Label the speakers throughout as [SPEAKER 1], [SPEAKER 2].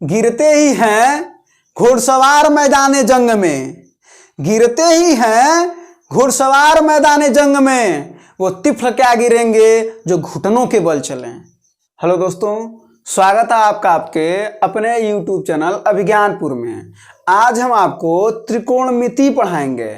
[SPEAKER 1] गिरते ही हैं घुड़सवार मैदान जंग में, गिरते ही हैं घुड़सवार मैदान जंग में, वो तिफल क्या गिरेंगे जो घुटनों के बल चलें। हेलो दोस्तों, स्वागत है आपका आपके अपने YouTube चैनल अभिज्ञानपुर में। आज हम आपको त्रिकोणमिति पढ़ाएंगे।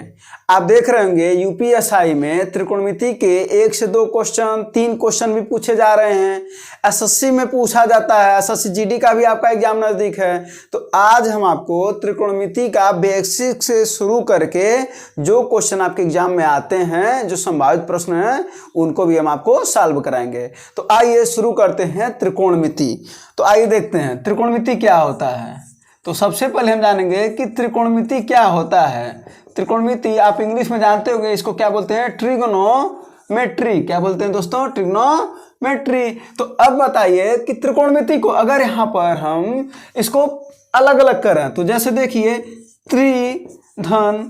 [SPEAKER 1] आप देख रहे होंगे यूपीएसआई में त्रिकोणमिति के 1 से 2 क्वेश्चन, 3 क्वेश्चन भी पूछे जा रहे हैं। एसएससी में पूछा जाता है, एसएससी जीडी का भी आपका एग्जाम नजदीक है। तो आज हम आपको त्रिकोणमिति का बेसिक से शुरू करके जो क्वेश्चन आपके एग्जाम में आते हैं, जो संभावित प्रश्न हैं, उनको भी हम आपको सॉल्व कराएंगे। तो आइए शुरू करते हैं त्रिकोणमिति। तो आइए देखते हैं त्रिकोणमिति क्या होता है। तो सबसे पहले हम जानेंगे कि त्रिकोणमिति क्या होता है। त्रिकोणमिति आप इंग्लिश में जानते होंगे, इसको क्या बोलते हैं? ट्रिगोनोमेट्री। क्या बोलते हैं दोस्तों? ट्रिगोनोमेट्री। तो अब बताइए कि त्रिकोणमिति को अगर यहाँ पर हम इसको अलग अलग करें तो जैसे देखिए त्रि धन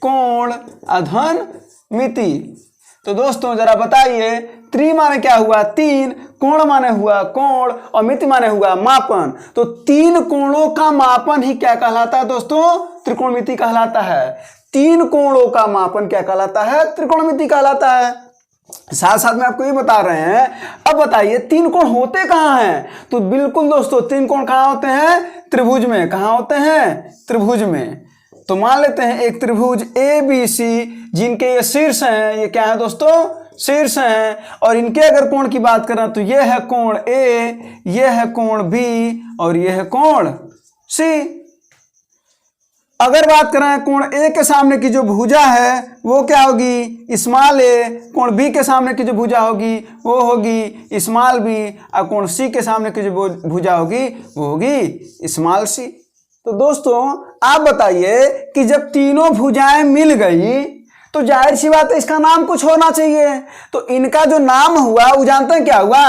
[SPEAKER 1] कोण अधन मिति। तो दोस्तों जरा बताइए, त्रि माने क्या हुआ? 3, कोण माने हुआ कोण, और मिति माने हुआ मापन। तो 3 कोणों का मापन ही क्या कहलाता है दोस्तों? त्रिकोणमिति कहलाता है। 3 कोणों का मापन क्या कहलाता है? त्रिकोणमिति कहलाता है। साथ साथ में आपको ये बता रहे हैं। अब बताइए 3 कोण होते कहाँ हैं? तो बिल्कुल दोस्तों 3 कोण कहाँ होते हैं? त्रिभुज में। कहाँ होते हैं? त्रिभुज में। तो मान लेते हैं एक त्रिभुज ABC जिनके ये शीर्ष हैं, ये क्या है दोस्तों? शीर्ष हैं। और इनके अगर कोण की बात करें तो ये है कोण A, ये है कोण B और ये है कोण C। अगर बात करें कोण A के सामने की जो भुजा है वो क्या होगी? Small a। कोण B के सामने की जो भुजा होगी वो होगी स्मॉल b। और कोण C के सामने की जो भुजा होगी वो होगी स्मॉल c। तो दोस्तों आप बताइए कि जब तीनों भुजाएं मिल गई तो जाहिर सी बात है इसका नाम कुछ होना चाहिए। तो इनका जो नाम हुआ वो जानते हैं क्या हुआ?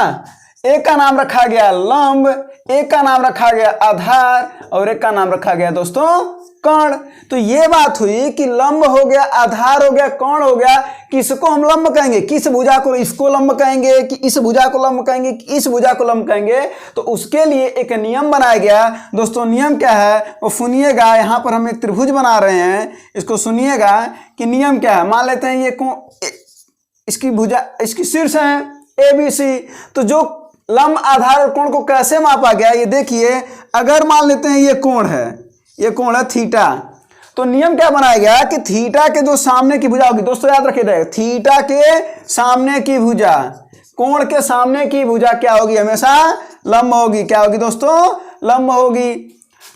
[SPEAKER 1] एक का नाम रखा गया लंब, एक का नाम रखा गया आधार और एक का नाम रखा गया दोस्तों कर्ण। तो ये बात हुई कि लंब हो गया, आधार हो गया, कर्ण हो गया। किसको हम लंब कहेंगे? किस भुजा को? इसको लंब कहेंगे कि इस भुजा को लंब कहेंगे कि इस भुजा को लंब कहेंगे? तो उसके लिए एक नियम बनाया गया। दोस्तों नियम क्या है वो सुनिएगा। यहाँ पर हम एक त्रिभुज बना रहे हैं, इसको सुनिएगा कि नियम क्या है। मान लेते हैं ये इसकी भुजा, इसकी शीर्ष है ABC। तो जो लंब आधार और कोण को कैसे मापा गया ये देखिए। अगर मान लेते हैं ये कोण है, ये कोण है थीटा। तो नियम क्या बनाया गया कि थीटा के जो सामने की भुजा होगी, दोस्तों याद रखिए, थीटा के सामने की भुजा, कोण के सामने की भुजा क्या होगी? हमेशा लंब होगी। क्या होगी दोस्तों? लंब होगी।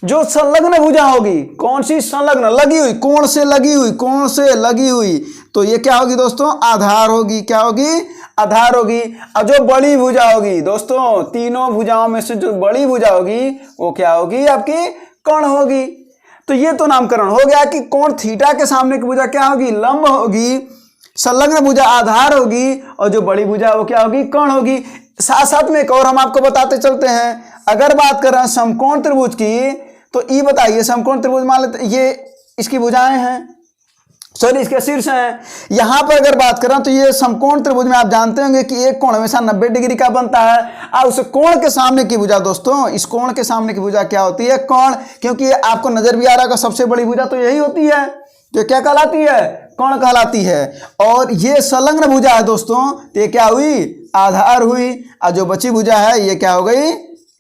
[SPEAKER 1] जो संलग्न भुजा होगी, कौन सी? संलग्न, लगी हुई, कोण से लगी हुई, कोण से लगी हुई, तो ये क्या होगी दोस्तों? आधार होगी। क्या होगी? आधार होगी। और जो बड़ी भुजा होगी दोस्तों, तीनों भुजाओं में से जो बड़ी भुजा होगी वो क्या होगी? आपकी कर्ण होगी। तो ये तो नामकरण हो गया कि कोण थीटा के सामने की भुजा क्या होगी? लंब होगी। संलग्न भुजा आधार होगी और जो बड़ी भुजा वो क्या होगी? कर्ण होगी। साथ साथ में एक और हम आपको बताते चलते हैं। अगर बात करें समकोण त्रिभुज की तो ये बताइए, समकोण त्रिभुज मान लेते ये इसकी भुजाएं हैं, सॉरी इसके शीर्ष हैं। यहां पर अगर बात करें तो ये समकोण त्रिभुज में आप जानते होंगे कि एक कोण हमेशा 90 डिग्री का बनता है। और उस कोण के सामने की भुजा दोस्तों, इस कोण के सामने की भुजा क्या होती है? कोण। क्योंकि ये आपको नजर भी आ रहा है, सबसे बड़ी भुजा तो यही होती है जो क्या कहलाती है? कोण कहलाती है। और ये संलग्न भुजा है दोस्तों, तो ये क्या हुई? आधार हुई। और जो बची भुजा है ये क्या हो गई?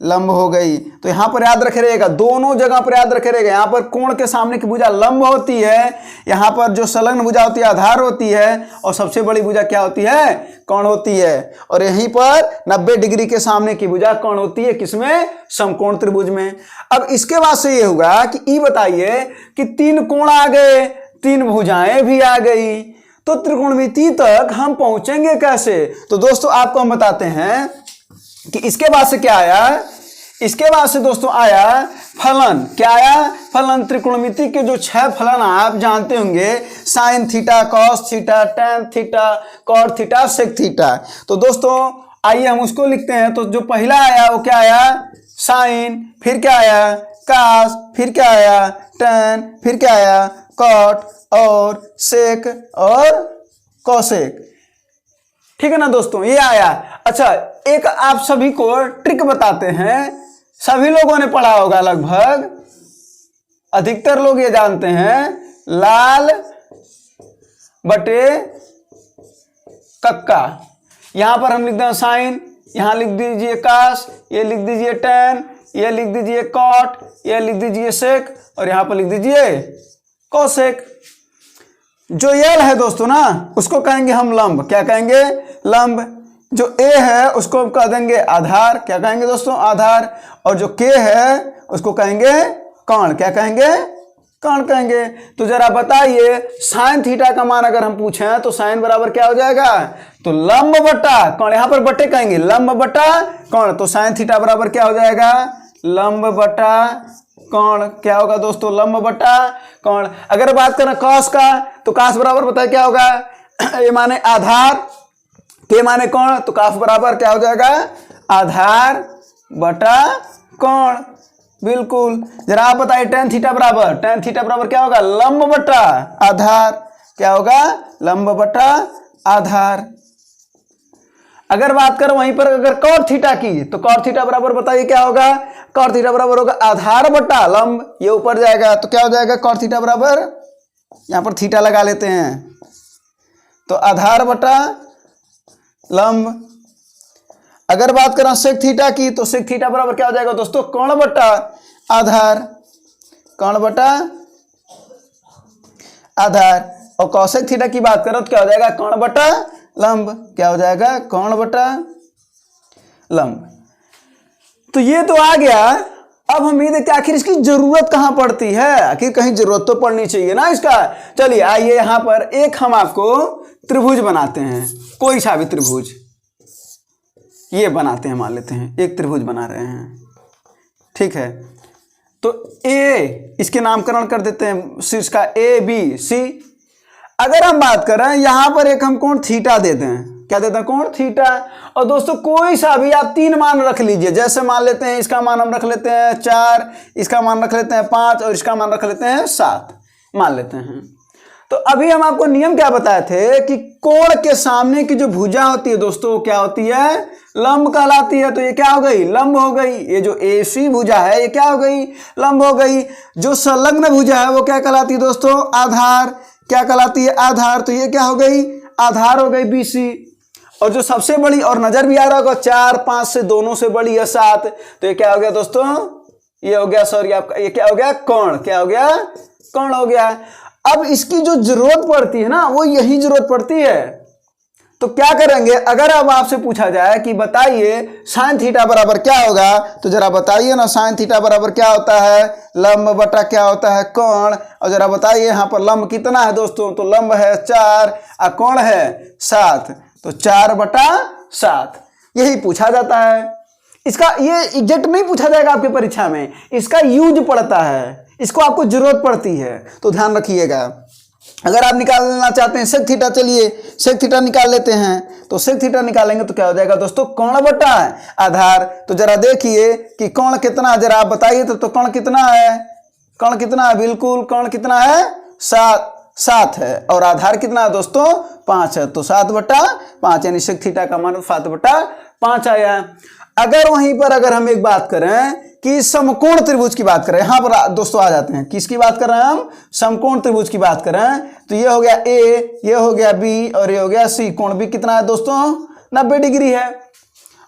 [SPEAKER 1] लंब हो गई। तो यहां पर याद रखे रहेगा, दोनों जगह पर याद रखे रहेगा। यहां पर कोण के सामने की भुजा लंब होती है, यहां पर जो संलग्न भुजा होती है आधार होती है, और सबसे बड़ी भुजा क्या होती है? कोण होती है। और यहीं पर 90 डिग्री के सामने की भुजा कोण होती है। किसमें? समकोण त्रिभुज में। अब इसके बाद से ये होगा कि ये बताइए कि 3 कोण आ गए, 3 भुजाएं भी आ गई, तो त्रिकोणमिति तक हम पहुंचेंगे कैसे? तो दोस्तों आपको हम बताते हैं कि इसके बाद से क्या आया? इसके बाद से दोस्तों आया फलन। क्या आया? फलन। त्रिकोणमिति के जो 6 फलन आप जानते होंगे, sine theta, cos theta, tan theta, cot theta, sec theta. तो दोस्तों आइए हम उसको लिखते हैं। तो जो पहला आया वो क्या आया? साइन। फिर क्या आया? कॉस। फिर क्या आया? टेन। फिर क्या आया? कॉट और सेक और कॉसेक। ठीक है ना दोस्तों, ये आया। अच्छा एक आप सभी को ट्रिक बताते हैं सभी लोगों ने पढ़ा होगा, लगभग अधिकतर लोग ये जानते हैं, लाल बटे कक्का। यहां पर हम लिख दें साइन, यहां लिख दीजिए कास, ये लिख दीजिए टेन, ये लिख दीजिए कॉट, ये लिख दीजिए सेक, और यहां पर लिख दीजिए कोसेक। जो यल है दोस्तों ना, उसको कहेंगे हम लंब। क्या कहेंगे? लंब। जो ए है उसको हम कह देंगे आधार। क्या कहेंगे दोस्तों? आधार। और जो के है उसको कहेंगे कर्ण। क्या कहेंगे? कर्ण कहेंगे। तो जरा बताइए, साइन थीटा का मान अगर हम पूछें तो साइन बराबर क्या हो जाएगा? तो लंब बटा कर्ण, यहां पर बटे कहेंगे, लंब बटा कर्ण। तो साइन थीटा बराबर क्या हो जाएगा? लंब बटा कर्ण। क्या होगा दोस्तों? लंब बटा कर्ण। अगर बात करें कॉस का, तो कॉस बराबर बताए क्या होगा? ए माने आधार, के माने कर्ण, तो कॉस बराबर क्या हो जाएगा? आधार बटा कर्ण। बिल्कुल। जरा आप बताइए टेन थीटा बराबर, टेन थीटा बराबर क्या होगा? लंब बटा आधार। क्या होगा? लंब बटा आधार। अगर बात करें वहीं पर अगर कॉट थीटा की, तो कॉट थीटा बराबर बताइए क्या होगा? कॉट थीटा बराबर होगा आधार बटा लंब। ये ऊपर जाएगा तो क्या हो जाएगा? कॉट थीटा बराबर, यहां पर थीटा लगा लेते हैं, तो आधार बटा लंब। अगर बात करें सेक थीटा की, तो सेक थीटा बराबर क्या हो जाएगा दोस्तों? कर्ण बटा आधार। कर्ण बटा आधार। और कौशिक थीटा की बात करो तो क्या हो जाएगा? कर्ण बटा लंब। क्या हो जाएगा? कर्ण बटा लंब। तो ये तो आ गया। अब हम ये देखते आखिर इसकी जरूरत कहां पड़ती है, आखिर कहीं जरूरत तो पड़नी चाहिए ना इसका। चलिए आइए यहां पर एक हम आपको त्रिभुज बनाते हैं, कोई सा भी त्रिभुज ये बनाते हैं, मान लेते हैं एक त्रिभुज बना रहे हैं, ठीक है। तो ए इसके नामकरण कर देते हैं शीर्ष का ए बी सी। अगर हम बात करें यहां पर एक हम कोण थीटा दे दें, क्या देते हैं? कोण थीटा। और दोस्तों कोई सा भी आप तीन मान रख लीजिए, जैसे मान लेते हैं इसका मान हम रख लेते हैं 4, इसका मान रख लेते हैं 5 और इसका मान रख लेते हैं 7 मान लेते हैं। तो अभी हम आपको नियम क्या बताए थे कि कोण के सामने की जो भुजा होती है दोस्तों वो क्या होती है? लंब कहलाती है। तो ये क्या हो गई? लंब हो गई। ये जो AC भुजा है ये क्या हो गई? लंब हो गई। जो संलग्न भुजा है वो क्या कहलाती है दोस्तों? आधार। क्या कहलाती है? आधार। तो ये क्या हो गई? आधार हो गई BC। और जो सबसे बड़ी, और नजर भी आ रहा होगा 4 5 से दोनों से बड़ी है 7, तो ये क्या हो गया दोस्तों? ये हो गया, सॉरी आपका ये क्या हो गया? कोण। क्या हो गया? कोण हो गया। अब इसकी जो जरूरत पड़ती है ना वो यही जरूरत पड़ती है। तो क्या करेंगे, अगर अब आपसे पूछा जाए कि बताइए साइन थीटा बराबर क्या होगा, तो जरा बताइए ना साइन थीटा बराबर क्या होता है? लंब बटा क्या होता है? कोण। और जरा बताइए यहाँ पर लंब कितना है दोस्तों? तो लंब है 4 और कोण है 7, तो 4 बटा 7 यही पूछा जाता है। इसका ये एग्जैक्ट नहीं पूछा जाएगा आपकी परीक्षा में, इसका यूज पड़ता है, इसको आपको जरूरत पड़ती है, तो ध्यान रखिएगा। अगर आप निकालना चाहते हैं सेक थीटा, चलिए सेक थीटा निकाल लेते हैं। तो सेक थीटा निकालेंगे तो क्या हो जाएगा दोस्तों? कोण बटा आधार। तो जरा देखिए कि कोण कितना है, जरा आप बताइए तो कोण कितना है? कोण कितना है? बिल्कुल कोण कितना है? 7 है। और आधार कितना है दोस्तों? 5 है। तो 7 बटा 5 यानी सेक थीटा का मान 7 बटा 5 आया। अगर वहीं पर अगर हम एक बात करें कि समकोण त्रिभुज की बात करें, यहां पर दोस्तों आ जाते हैं, किसकी बात कर रहे हैं हम? समकोण त्रिभुज की बात करें, तो ये हो गया ए, ये हो गया बी और ये हो गया सी। कोण भी कितना है दोस्तों? 90 डिग्री है।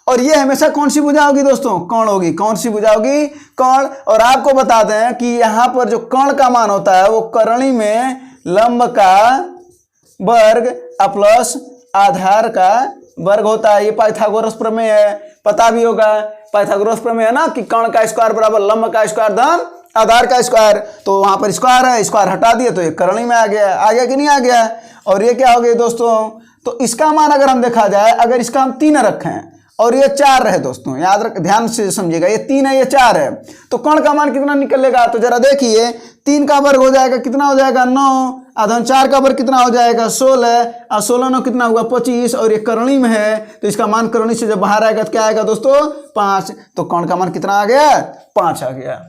[SPEAKER 1] और ये हमेशा कौन सी भुजा होगी दोस्तों? कोण होगी। कौन सी भुजा होगी? कोण। और आपको बता दें कि यहां पर जो कोण का मान होता है वो करणी में लंब का वर्ग प्लस आधार का वर्ग होता है। ये पाइथागोरस प्रमेय है, पता भी होगा पाइथागोरस प्रमेय है ना, कि कोण का स्क्वायर बराबर लंब का स्क्वायर धन आधार का स्क्वायर। तो वहां पर स्क्वायर है, स्क्वायर हटा दिए तो ये करणी में आ गया कि नहीं आ गया? और ये क्या हो गया दोस्तों? तो इसका मान अगर हम देखा जाए, अगर इसका हम 3 रखें और ये 4 रहे दोस्तों, याद रख ध्यान से समझिएगा, ये 3 है ये 4 है, तो कोण का मान कितना निकलेगा? तो जरा देखिए 3 का वर्ग हो जाएगा, कितना हो जाएगा? 9। आधा 4 का वर्ग कितना हो जाएगा? 16 और 16 9 कितना हुआ? 25। और ये करणी में है तो इसका मान करणी से जब बाहर आएगा तो क्या आएगा दोस्तों? 5। तो कोण का मान कितना आ गया? 5 आ गया।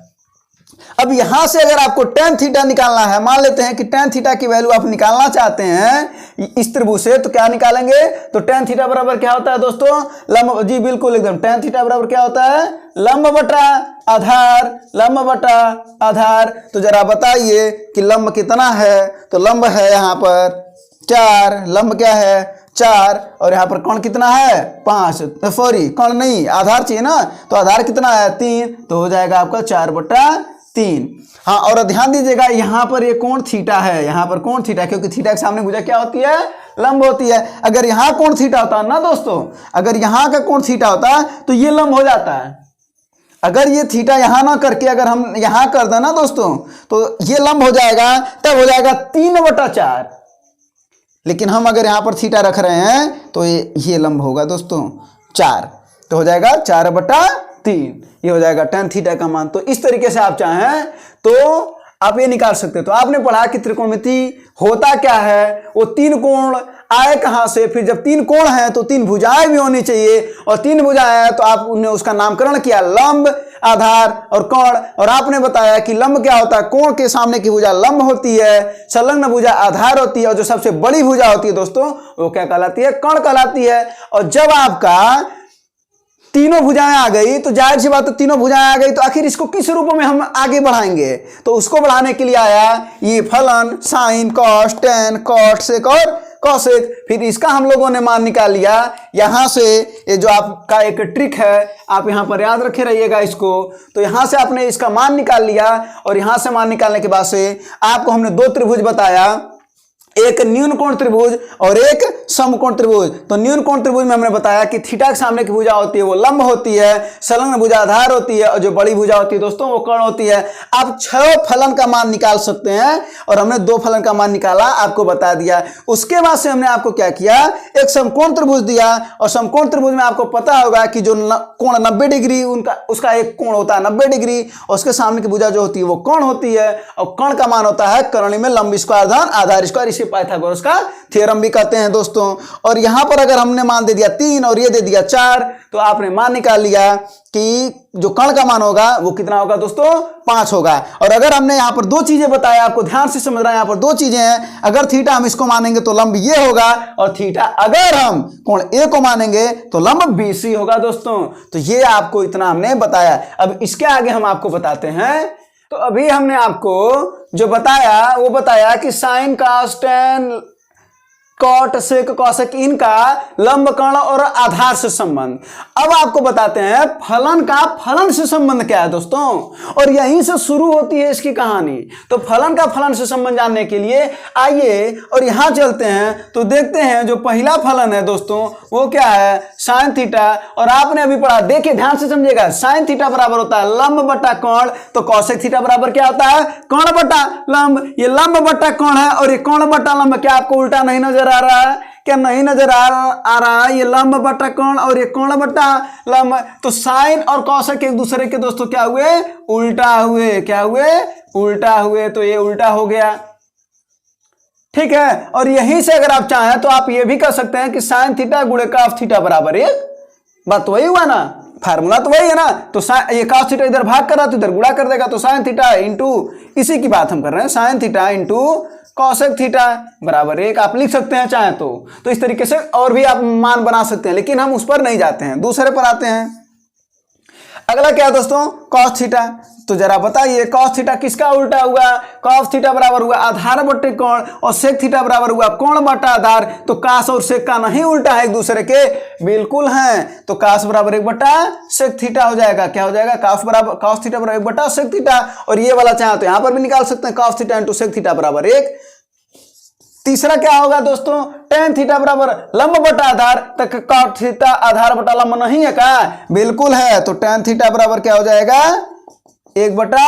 [SPEAKER 1] अब यहां से अगर आपको tan थीटा निकालना है, मान लेते हैं कि tan थीटा की वैल्यू आप निकालना चाहते हैं इस त्रिभुज से, तो क्या निकालेंगे? तो tan थीटा बराबर क्या होता है दोस्तों? लंब, जी बिल्कुल एकदम, tan थीटा बराबर क्या होता है? लंब बटा आधार, लंब बटा आधार। तो जरा बताइए कि लंब कितना है। तो लंब है यहाँ पर 4, लंब क्या है 4, और यहाँ पर कोण कितना है 5, सॉरी कोण नहीं आधार चाहिए ना, तो आधार कितना है 3, तो हो जाएगा आपका 4/3। हाँ, और ध्यान दीजिएगा यहाँ पर ये कोण थीटा है, यहाँ पर कोण थीटा, क्योंकि थीटा के सामने भुजा क्या होती है, लंब होती है। अगर यहाँ कोण थीटा होता ना दोस्तों, अगर यहाँ का कोण थीटा होता तो ये लंब हो जाता है। अगर ये थीटा यहाँ ना करके अगर हम यहाँ कर दें ना दोस्तों, तो ये लंब हो जाएगा, तब हो जाएगा 3/4। लेकिन हम अगर यहाँ पर थीटा रख रहे हैं तो ये लंब होगा दोस्तों 4, तो हो जाएगा 4/3। ये हो जाएगा tan थीटा का मान। तो इस तरीके से आप चाहें तो आप ये निकाल सकते हो। तो आपने पढ़ा कि त्रिकोणमिति होता क्या है, वो 3 कोण आए कहाँ से, फिर जब 3 कोण हैं तो 3 भुजाएं भी होनी चाहिए, और 3 भुजाएं हैं तो आपने उसका नामकरण किया लंब, आधार और कोण। और आपने बताया कि लंब क्या होता है, कोण के सामने की भुजा लंब होती है, संलग्न भुजा आधार होती है, और जो सबसे बड़ी भुजा होती है दोस्तों वो क्या कहलाती है, कोण कहलाती है। और जब आपका तीनों भुजाएं आ गई तो जाहिर सी बात है, तीनों भुजाएं आ गई तो आखिर इसको किस रूप में हम आगे बढ़ाएंगे, तो उसको बढ़ाने के लिए आया ये फलन, साइन, कॉस, टेन, कॉट, सेक और कॉसेक। फिर इसका हम लोगों ने मान निकाल लिया यहां से। ये जो आपका एक ट्रिक है, आप यहां पर याद रखे रहिएगा इसको। तो यहां से आपने इसका मान निकाल लिया, और यहां से मान निकालने के बाद से आपको हमने 2 त्रिभुज बताया, एक न्यून कोण त्रिभुज और एक समकोण त्रिभुज। तो न्यून कोण त्रिभुज में हमने बताया कि थीटा के सामने की भुजा होती है वो लंब होती है, संलग्न भुजा आधार होती है, और जो बड़ी भुजा होती है दोस्तों वो कोण होती है। आप 6 फलन का मान निकाल सकते हैं, और हमने 2 फलन का मान निकाला, आपको बता दिया। उसके बाद से हमने आपको क्या किया, एक समकोण त्रिभुज दिया, और समकोण त्रिभुज में आपको पता होगा कि जो कोण 90 डिग्री उसका एक कोण होता है 90 डिग्री, और उसके सामने की भुजा जो होती है वो कोण होती है, और कोण का मान होता है कर्ण में लंब स्क्वायर धन आधार स्क्वायर, इसे पाइथागोरस का थ्योरम भी कहते हैं दोस्तों। और यहां पर अगर हमने मान दे दिया 3 और ये दे दिया 4, तो आपने मान निकाल लिया कि जो कर्ण का मान होगा वो कितना होगा दोस्तों, 5 होगा। और अगर हमने यहां पर 2 चीजें बताया, आपको ध्यान से समझना है, यहां पर 2 चीजें हैं। अगर थीटा हम इसको मानेंगे तो लंब ये होगा, और थीटा अगर हम कोण ए को मानेंगे तो लंब BC होगा दोस्तों। तो ये आपको इतना हमने बताया। अब इसके आगे हम आपको बताते हैं। तो अभी हमने आपको जो बताया वो बताया कि साइन, कॉस, टेन, कॉट, सेक, कॉसेक इनका लंब, कर्ण और आधार से संबंध। अब आपको बताते हैं फलन का फलन से संबंध क्या है दोस्तों, और यहीं से शुरू होती है इसकी कहानी। तो फलन का फलन से संबंध जानने के लिए आइए और यहां चलते हैं। तो देखते हैं जो पहला फलन है दोस्तों वो क्या है, साइन थीटा। और आपने अभी पढ़ा, देखिए ध्यान से समझिएगा, साइन थीटा बराबर होता है लंब बटा कोण, तो कॉसेक थीटा बराबर क्या होता है, कोण बटा लंब। ये लंब बटा कोण है, और ये कोण बटा लंब। क्या आपको उल्टा नहीं नजर आ रहा है, क्या नहीं नजर आ रहा है, ये लंब बटा कोण और ये कोण बटा लंब। तो साइन और कॉसेक एक दूसरे के दोस्तों क्या हुए, उल्टा हुए। क्या हुए, उल्टा हुए। तो ये उल्टा हो गया, ठीक है। और यहीं से अगर आप चाहें तो आप ये भी कर सकते हैं कि साइन थीटा गुणे कॉस थीटा बराबर 1। बात तो वही हुआ ना, फार्मूला तो वही है ना। तो ये कॉस थीटा इधर भाग कर रहा तो इधर गुणा कर देगा, तो साइन थीटा इंटू, इसी की बात हम कर रहे हैं, sine theta into cosec theta बराबर 1 आप लिख सकते हैं चाहे तो इस तरीके से और भी आप मान बना सकते हैं, लेकिन हम उस पर नहीं जाते हैं, दूसरे पर आते हैं। अगला क्या है दोस्तों, कॉस थीटा। तो जरा बताइए कॉस थीटा किसका उल्टा हुआ, कॉस थीटा बराबर हुआ आधार बटे कोण, और सेक थीटा बराबर हुआ कोण बटा आधार। तो कास और सेक का नहीं उल्टा है एक दूसरे के, बिल्कुल है। तो कास बराबर 1 बटा सेक थीटा हो जाएगा। क्या हो जाएगा, कॉस थीटा बराबर 1 बटा सेक थीटा। और ये वाला चाहे तो यहां पर भी निकाल सकते हैं, cos theta into sec theta बराबर 1। तीसरा क्या होगा दोस्तों, टेन थीटा बराबर लंब बटा आधार। तक कॉट थीटा आधार बटा लंब नहीं है क्या, बिल्कुल है। तो टेन थीटा बराबर क्या हो जाएगा, 1 बटा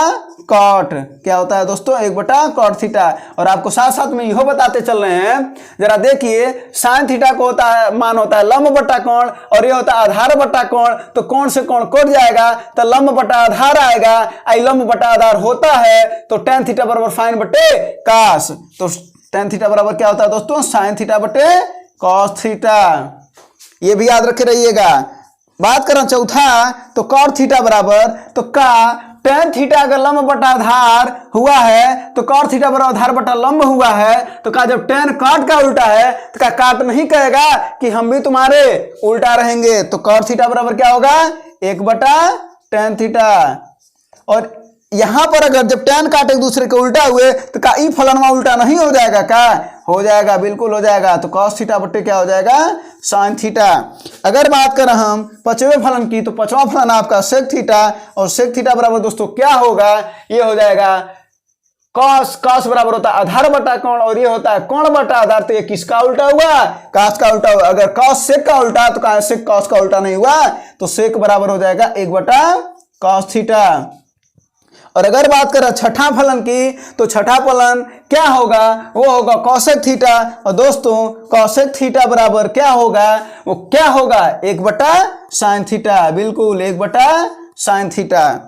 [SPEAKER 1] कॉट। क्या होता है दोस्तों, 1 बटा कॉट थीटा। और आपको साथ साथ में यह बताते चल रहे हैं, जरा देखिए साइन थीटा को होता है मान होता है लंब बटा कोण, और ये होता है आधार बटा कोण। तो कोण से कोण कट जाएगा तो लंब बटा आधार आएगा, आई लंब बटा आधार होता है। तो टेन थीटा बराबर साइन बटे कास। तो टेन थीटा बराबर क्या होता है दोस्तों, साइन थीटा बटे कॉस थीटा। ये भी याद रखे रहिएगा। बात करें चौथा, तो कॉट थीटा बराबर, तो का टेन थीटा अगर लंब बटा आधार हुआ है तो कॉट थीटा बराबर आधार बटा लंब हुआ है। तो का जब टेन कॉट का उल्टा है तो का काट नहीं कहेगा कि हम भी तुम्हारे उल्टा रहेंगे। तो कॉट थीटा बराबर क्या होगा, 1 बटा tan थीटा। और यहां पर अगर जब tan काट एक दूसरे के उल्टा हुए तो क्या ई फलनवा उल्टा नहीं हो जाएगा? क्या हो जाएगा? बिल्कुल हो जाएगा। तो cos थीटा बट्टे क्या हो जाएगा? sin theta. अगर बात करें हम पांचवें फलन की, तो पांचवा फलन आपका sec थीटा, और sec थीटा बराबर दोस्तों क्या होगा? ये हो जाएगा cos बराबर होता है आधार बटा कोण, और ये होता है कोण बटा आधार। तो ये किसका उल्टा हुआ? cos का उल्टा हुआ। अगर cos sec का उल्टा तो sec cos का उल्टा नहीं हुआ, तो sec बराबर हो जाएगा 1/cos थीटा। और अगर बात करें छठा फलन की, तो छठा फलन क्या होगा? वो होगा cosec थीटा। और दोस्तों cosec थीटा बराबर क्या होगा? वो क्या होगा? 1/sin theta. बिल्कुल 1/sin थीटा।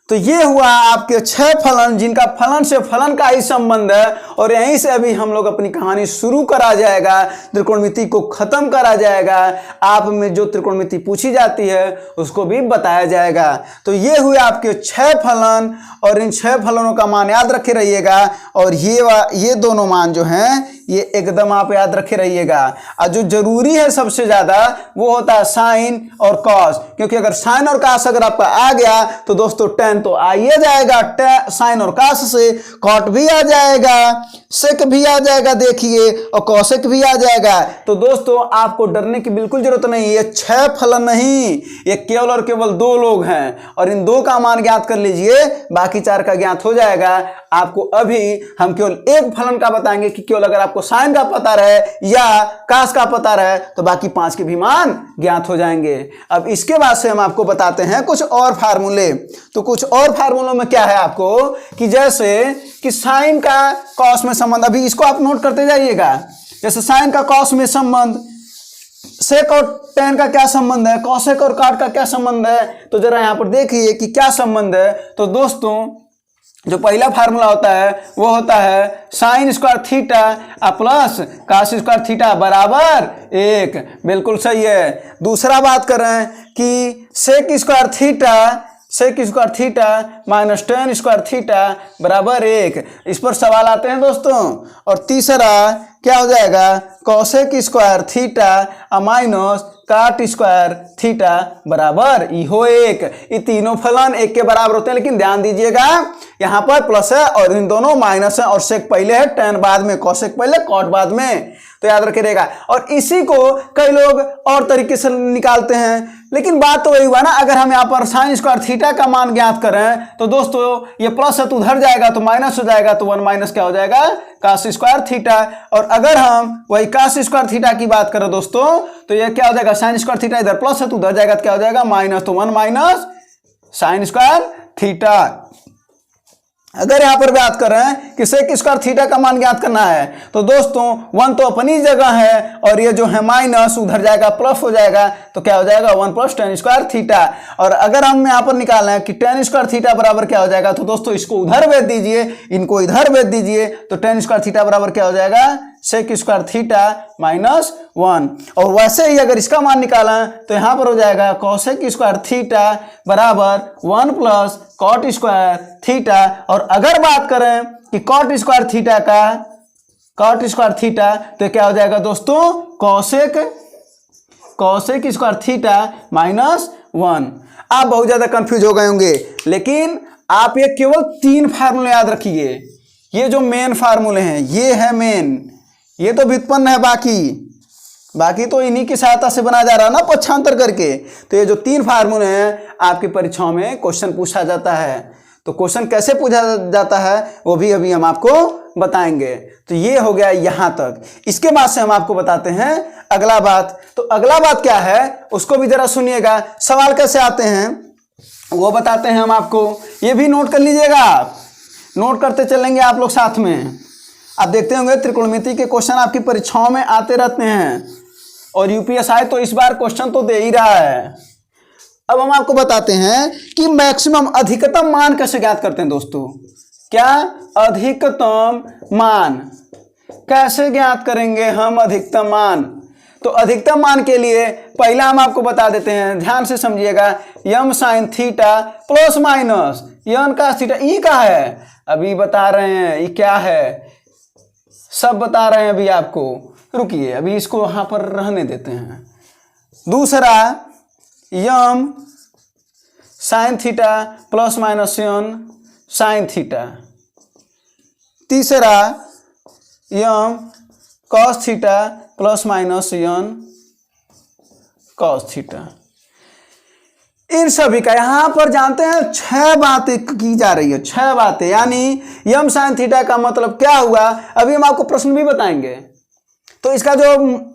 [SPEAKER 1] तो ये हुआ आपके 6 फलन, जिनका फलन से फलन का ही संबंध है। और यहीं से अभी हम लोग अपनी कहानी शुरू करा जाएगा, त्रिकोणमिति को खत्म करा जाएगा। आप में जो त्रिकोणमिति पूछी जाती है उसको भी बताया जाएगा। तो ये हुए आपके 6 फलन, और इन 6 फलनों का मान याद रखे रहिएगा। और ये दोनों मान जो हैं ये एकदम आप याद रखे रहिएगा। और जो जरूरी है सबसे ज्यादा वो होता है साइन और कॉस, क्योंकि अगर साइन और कॉस अगर आपका आ गया तो दोस्तों tan तो आ ही जाएगा, साइन और कॉस से कॉट भी आ जाएगा, सेक भी आ जाएगा देखिए, और कॉसेक भी आ जाएगा। तो दोस्तों आपको डरने की बिल्कुल जरूरत नहीं। ये 6 फलन नहीं, ये केवल और केवल 2 लोग हैं, और इन 2 का मान ज्ञात कर लीजिए, बाकी 4 का ज्ञात हो जाएगा। आपको अभी हम केवल एक फलन का बताएंगे कि केवल अगर आपको साइन का पता रहे या कास का पता रहे तो बाकी 5 के भी मान ज्ञात हो जाएंगे। अब इसके बाद से हम आपको बताते हैं कुछ और फार्मूले। तो कुछ और फार्मूलों में क्या है आपको, कि जैसे कि साइन का कॉस में संबंध, अभी इसको आप नोट करते जाइएगा। जैसे साइन का कॉस में संबंध, सेक और tan का क्या संबंध है, कॉसेक और काट का क्या संबंध है, तो जरा यहां पर देखिए कि क्या संबंध है। तो दोस्तों जो पहला फार्मूला होता है वो होता है sine square theta plus cos square theta बराबर 1। बिल्कुल सही है। दूसरा बात करें कि sec square theta minus tan square theta बराबर 1। इस पर सवाल आते हैं दोस्तों। और तीसरा क्या हो जाएगा, कॉसेक स्क्वायर थीटा माइनस काट स्क्वायर थीटा बराबर इहो 1। ये तीनों फलन 1 के बराबर होते हैं, लेकिन ध्यान दीजिएगा यहाँ पर प्लस है और इन दोनों माइनस है, और सेक पहले है, tan बाद में, कॉसेक पहले, कॉट बाद में। तो याद रखिएगा। और इसी को कई लोग और तरीके से निकालते हैं, लेकिन बात तो वही हुआ ना। अगर हम यहाँ पर साइन स्क्वायर थीटा का मान ज्ञात करें तो दोस्तों ये प्लस है तो उधर जाएगा तो माइनस हो जाएगा, तो 1 माइनस क्या हो जाएगा, कास स्क्वायर थीटा। और अगर हम वही कास स्क्वायर थीटा की बात करें दोस्तों तो ये क्या हो जाएगा, साइन स्क्वायर थीटा इधर प्लस है तो उधर जाएगा तो क्या हो जाएगा, माइनस। तो 1 माइनस साइन स्क्वायर थीटा। अगर यहां पर बात कर रहे हैं कि सेक स्क्वायर थीटा का मान ज्ञात करना है तो दोस्तों 1 तो अपनी जगह है, और ये जो है माइनस उधर जाएगा प्लस हो जाएगा, तो क्या हो जाएगा 1 प्लस tan स्क्वायर थीटा। और अगर हम यहां पर निकालना है कि tan स्क्वायर थीटा बराबर क्या हो जाएगा, तो दोस्तों इसको उधर भेज दीजिए, इनको इधर भेज दीजिए, तो tan स्क्वायर थीटा बराबर क्या हो जाएगा, सेक स्क्वायर थीटा माइनस 1। और वैसे ही अगर इसका मान निकाला तो यहां पर हो जाएगा कॉसेक स्क्वायर थीटा बराबर 1 प्लस कॉट स्क्वायर थीटा। और अगर बात करें कि कॉट स्क्वायर थीटा तो क्या हो जाएगा दोस्तों, कॉसेक स्क्वायर थीटा माइनस 1। आप बहुत ज्यादा कंफ्यूज हो गए होंगे, लेकिन आप ये केवल 3 फार्मूले याद रखिए। ये जो मेन फार्मूले हैं ये है मेन, ये तो व्युत्पन्न है, बाकी तो इन्हीं की सहायता से बना जा रहा है ना पक्षांतर करके। तो ये जो 3 फार्मूले हैं आपकी परीक्षाओं में क्वेश्चन पूछा जाता है। तो क्वेश्चन कैसे पूछा जाता है वो भी अभी हम आपको बताएंगे। तो ये हो गया यहां तक। इसके बाद से हम आपको बताते हैं अगला बात। तो अगला बात क्या है उसको भी जरा सुनिएगा। सवाल कैसे आते हैं वो बताते हैं हम आपको, ये भी नोट कर लीजिएगा, आप नोट करते चलेंगे आप लोग साथ में। आप देखते होंगे त्रिकोणमिति के क्वेश्चन आपकी परीक्षाओं में आते रहते हैं, और यूपीएसआई तो इस बार क्वेश्चन तो दे ही रहा है। अब हम आपको बताते हैं कि मैक्सिमम अधिकतम मान कैसे ज्ञात करते हैं दोस्तों। क्या अधिकतम मान कैसे ज्ञात करेंगे हम अधिकतम मान। तो अधिकतम मान के लिए पहला हम आपको बता देते हैं, ध्यान से समझिएगा, यम साइन थीटा प्लस माइनस यन का थीटा। ई का है अभी बता रहे हैं, ये क्या है सब बता रहे हैं अभी आपको, रुकिए अभी इसको वहां पर रहने देते हैं। दूसरा यम साइन थीटा प्लस माइनस यन साइन थीटा। तीसरा यम कॉस थीटा प्लस माइनस यन कॉस थीटा। इन सभी का यहाँ पर जानते हैं 6 बातें की जा रही है, 6 बातें, यानी यम साइन थीटा का मतलब क्या हुआ अभी हम आपको प्रश्न भी बताएंगे। तो इसका जो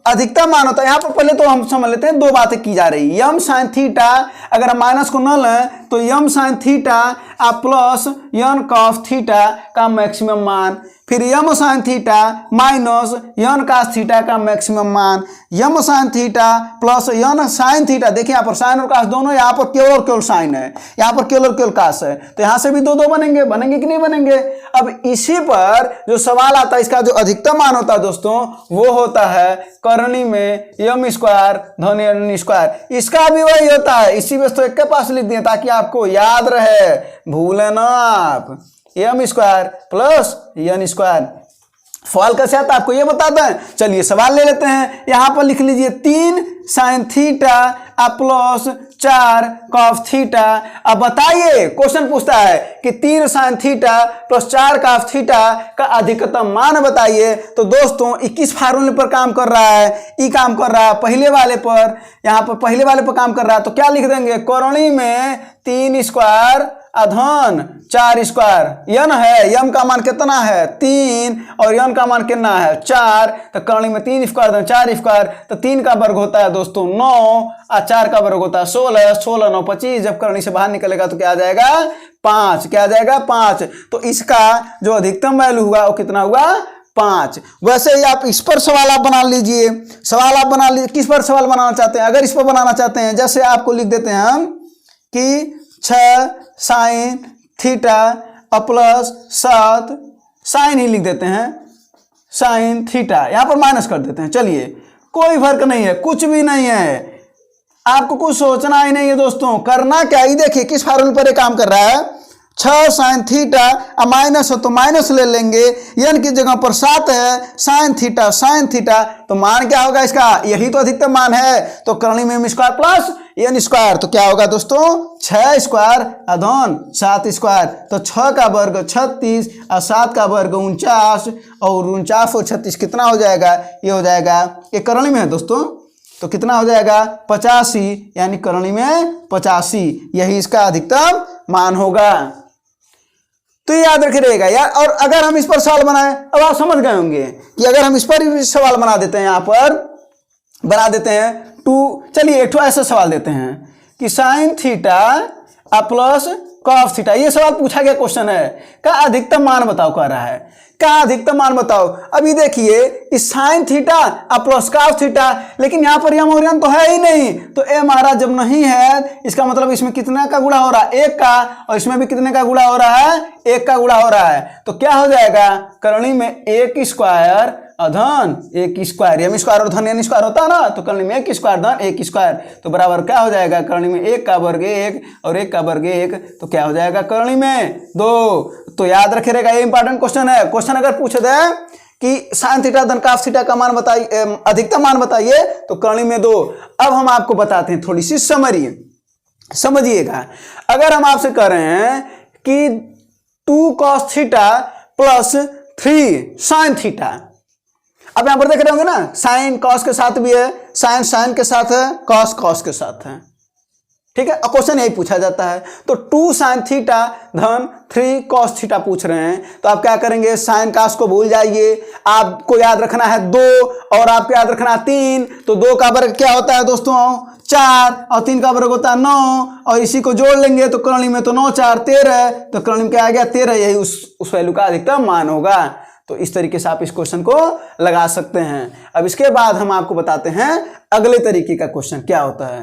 [SPEAKER 1] अधिकतम मान होता है यहाँ पर पहले तो हम समझ लेते हैं 2 बातें की जा रही है। यम साइन थीटा अगर हम माइनस को न लें तो यम साइन थीटा प्लस यन कॉस थीटा का मैक्सिमम मान, फिर यम साइन थीटा माइनस यन कॉस थीटा का मैक्सिमम मान, यम साइन थीटा प्लस यन साइन थीटा। देखिए यहाँ पर साइन और कॉस दोनों, यहाँ पर केवल और केवल साइन है, यहाँ पर केवल और केवल कॉस है, तो यहाँ से भी 2 बनेंगे, बनेंगे कि नहीं बनेंगे। अब इसी पर जो सवाल आता है इसका जो अधिकतम मान होता है दोस्तों वो होता है करनी में यम स्क्वायर धन यन स्क्वायर। इसका भी वही होता है, इसी वजह से एक के पास लिख दिए ताकि आपको याद रहे, भूले ना आप। यम स्क्वायर प्लस यन स्क्वायर। सवाल कैसे आता है आपको ये बताते हैं, चलिए सवाल ले लेते हैं। यहां पर लिख लीजिए 3 sine theta plus 4 cos theta. अब बताइए क्वेश्चन पूछता है कि 3 sine theta plus 4 cos theta का अधिकतम मान बताइए। तो दोस्तों 21 फार्मूले पर काम कर रहा है, ई काम कर रहा है पहले वाले पर, यहाँ पर पहले वाले पर काम कर रहा है। तो क्या लिख देंगे, करणी में 3 स्क्वायर अधन 4 स्क्वायर। यन है, यम का मान कितना है 3 और यन का मान कितना है 4, तो करणी में 3 स्क्वायर धन 4 स्क्वायर, तो 3 का वर्ग होता है दोस्तों 9 और 4 का वर्ग होता है 16, 16 9 25। जब करणी से बाहर निकलेगा तो क्या आ जाएगा 5, क्या आ जाएगा 5। तो इसका जो अधिकतम वैल्यू हुआ वो कितना हुआ 5। वैसे ही आप इस पर सवाल आप बना लीजिए, सवाल आप बना लीजिए किस पर सवाल बनाना चाहते हैं। अगर इस पर बनाना चाहते हैं जैसे आपको लिख देते हैं हम कि 6 साइन थीटा प्लस 7 साइन ही लिख देते हैं साइन थीटा, यहां पर माइनस कर देते हैं। चलिए कोई फर्क नहीं है, कुछ भी नहीं है, आपको कुछ सोचना ही नहीं है दोस्तों। करना क्या ही देखिए किस फार्मूले पर ये काम कर रहा है। 6 साइन थीटा माइनस हो तो माइनस ले लेंगे, यन की जगह पर 7 है, साइन थीटा तो मान क्या होगा इसका, यही तो अधिकतम मान है। तो करणी में M square plus N square, तो क्या होगा दोस्तों 6 स्क्वायर अधन 7 स्क्वायर। तो 6 का वर्ग 36 और 7 का वर्ग 49 और 49 और 36 कितना हो जाएगा, ये हो जाएगा, ये करणी में है दोस्तों, तो कितना हो जाएगा 85, यानी करणी में 85 यही इसका अधिकतम मान होगा। तो ये याद रखे रहेगा यार। और अगर हम इस पर सवाल बनाएं, अब आप समझ गए होंगे कि अगर हम इस पर भी सवाल बना देते हैं, यहाँ पर बना देते हैं 2, चलिए एक ऐसा सवाल देते हैं कि sine theta plus cos theta, ये सवाल पूछा गया क्वेश्चन है, का अधिकतम मान बताओ कह रहा है, का अधिकतम मान बताओ। अभी देखिए इस sine theta plus cos theta, लेकिन यहाँ पर यम और यन तो है ही नहीं, तो ए हमारा जब नहीं है इसका मतलब इसमें कितने का गुणा हो रहा है 1 का, और इसमें भी कितने का गुणा हो रहा है 1 का गुणा हो रहा है। तो क्या हो जाएगा करणी में 1 स्क्वायर अधन 1 स्क्वायर, यम स्क्वायर और धन एन स्क्वायर होता है ना, तो करणी में 1 स्क्वायर धन 1 स्क्वायर, तो बराबर क्या हो जाएगा करणी में 1 का वर्ग 1 और 1 का वर्ग 1, तो क्या हो जाएगा करणी में 2। तो याद रखे रहेगा, ये इंपॉर्टेंट क्वेश्चन है। क्वेश्चन अगर पूछे दे कि साइन थीटा धन कॉस थीटा का मान बताइए, अधिकतम मान बताइए, तो करणी में 2। अब हम आपको बताते हैं थोड़ी सी समरी, समझिएगा। अगर हम आपसे कह रहे हैं कि 2 cos theta plus 3 sine theta, अब यहां पर देख रहे होंगे ना साइन कॉस के साथ भी है, साइन साइन के साथ है, कॉस कॉस के साथ है, ठीक है। और क्वेश्चन यही पूछा जाता है। तो 2 साइन थीटा धन 3 कॉस थीटा पूछ रहे हैं, तो आप क्या करेंगे, साइन कॉस को भूल जाइए, आपको याद रखना है 2 और आपको याद रखना है 3। तो 2 का वर्ग क्या होता है दोस्तों 4 और 3 का वर्ग होता है 9, और इसी को जोड़ लेंगे तो करणी में तो 9 4 13, तो करणी में क्या आ गया 13, यही उस वैल्यू का अधिकतम मान होगा। तो इस तरीके से आप इस क्वेश्चन को लगा सकते हैं। अब इसके बाद हम आपको बताते हैं अगले तरीके का क्वेश्चन क्या होता है।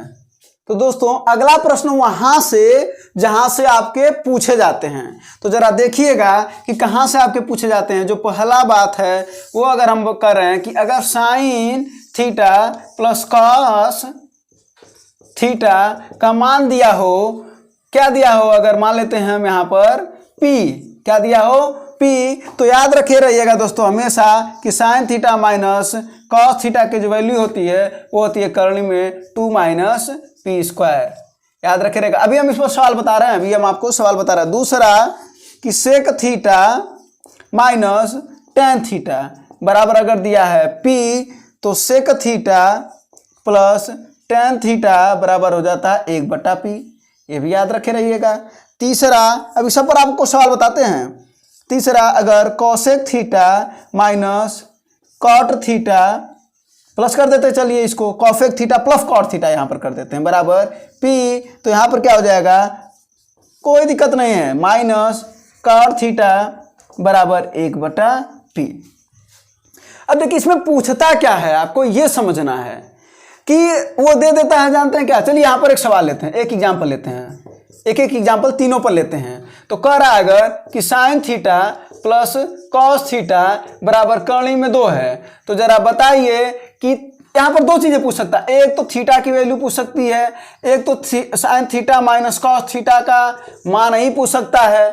[SPEAKER 1] तो दोस्तों अगला प्रश्न वहां से जहां से आपके पूछे जाते हैं, तो जरा देखिएगा कि कहां से आपके पूछे जाते हैं। जो पहला बात है वो अगर हम कर रहे हैं कि अगर sine theta plus cos theta का मान दिया हो, क्या दिया हो, अगर मान लेते हैं हम यहाँ पर P, क्या दिया हो P, तो याद रखे रहिएगा दोस्तों हमेशा कि sine theta minus cos theta की जो वैल्यू होती है वो होती है करणी में 2 माइनस पी स्क्वायर, याद रखे रहेगा। अभी हम इस पर सवाल बता रहे हैं, अभी हम आपको सवाल बता रहे हैं। दूसरा कि sec theta minus tan theta बराबर अगर दिया है पी, तो sec theta plus tan theta बराबर हो जाता है 1/p, ये भी याद रखे रहिएगा। तीसरा, अभी सब पर आपको सवाल बताते हैं। तीसरा, अगर cosec theta minus cot theta plus कर देते हैं, चलिए इसको cosec theta plus cot theta यहाँ पर कर देते हैं बराबर पी, तो यहाँ पर क्या हो जाएगा, कोई दिक्कत नहीं है, माइनस कॉट थीटा बराबर 1/p। अब देखिए इसमें पूछता क्या है, आपको ये समझना है कि वो दे देता है, जानते हैं क्या, चलिए यहाँ पर एक सवाल लेते हैं, एक एग्जाम्पल लेते हैं, एक एग्जाम्पल तीनों पर लेते हैं। तो कह रहा है अगर कि sine theta plus cos theta बराबर कर्णी में 2 है, तो जरा बताइए कि यहाँ पर 2 चीजें पूछ सकता है, एक तो थीटा की वैल्यू पूछ सकती है, एक तो sine theta minus cos theta का मान ही पूछ सकता है,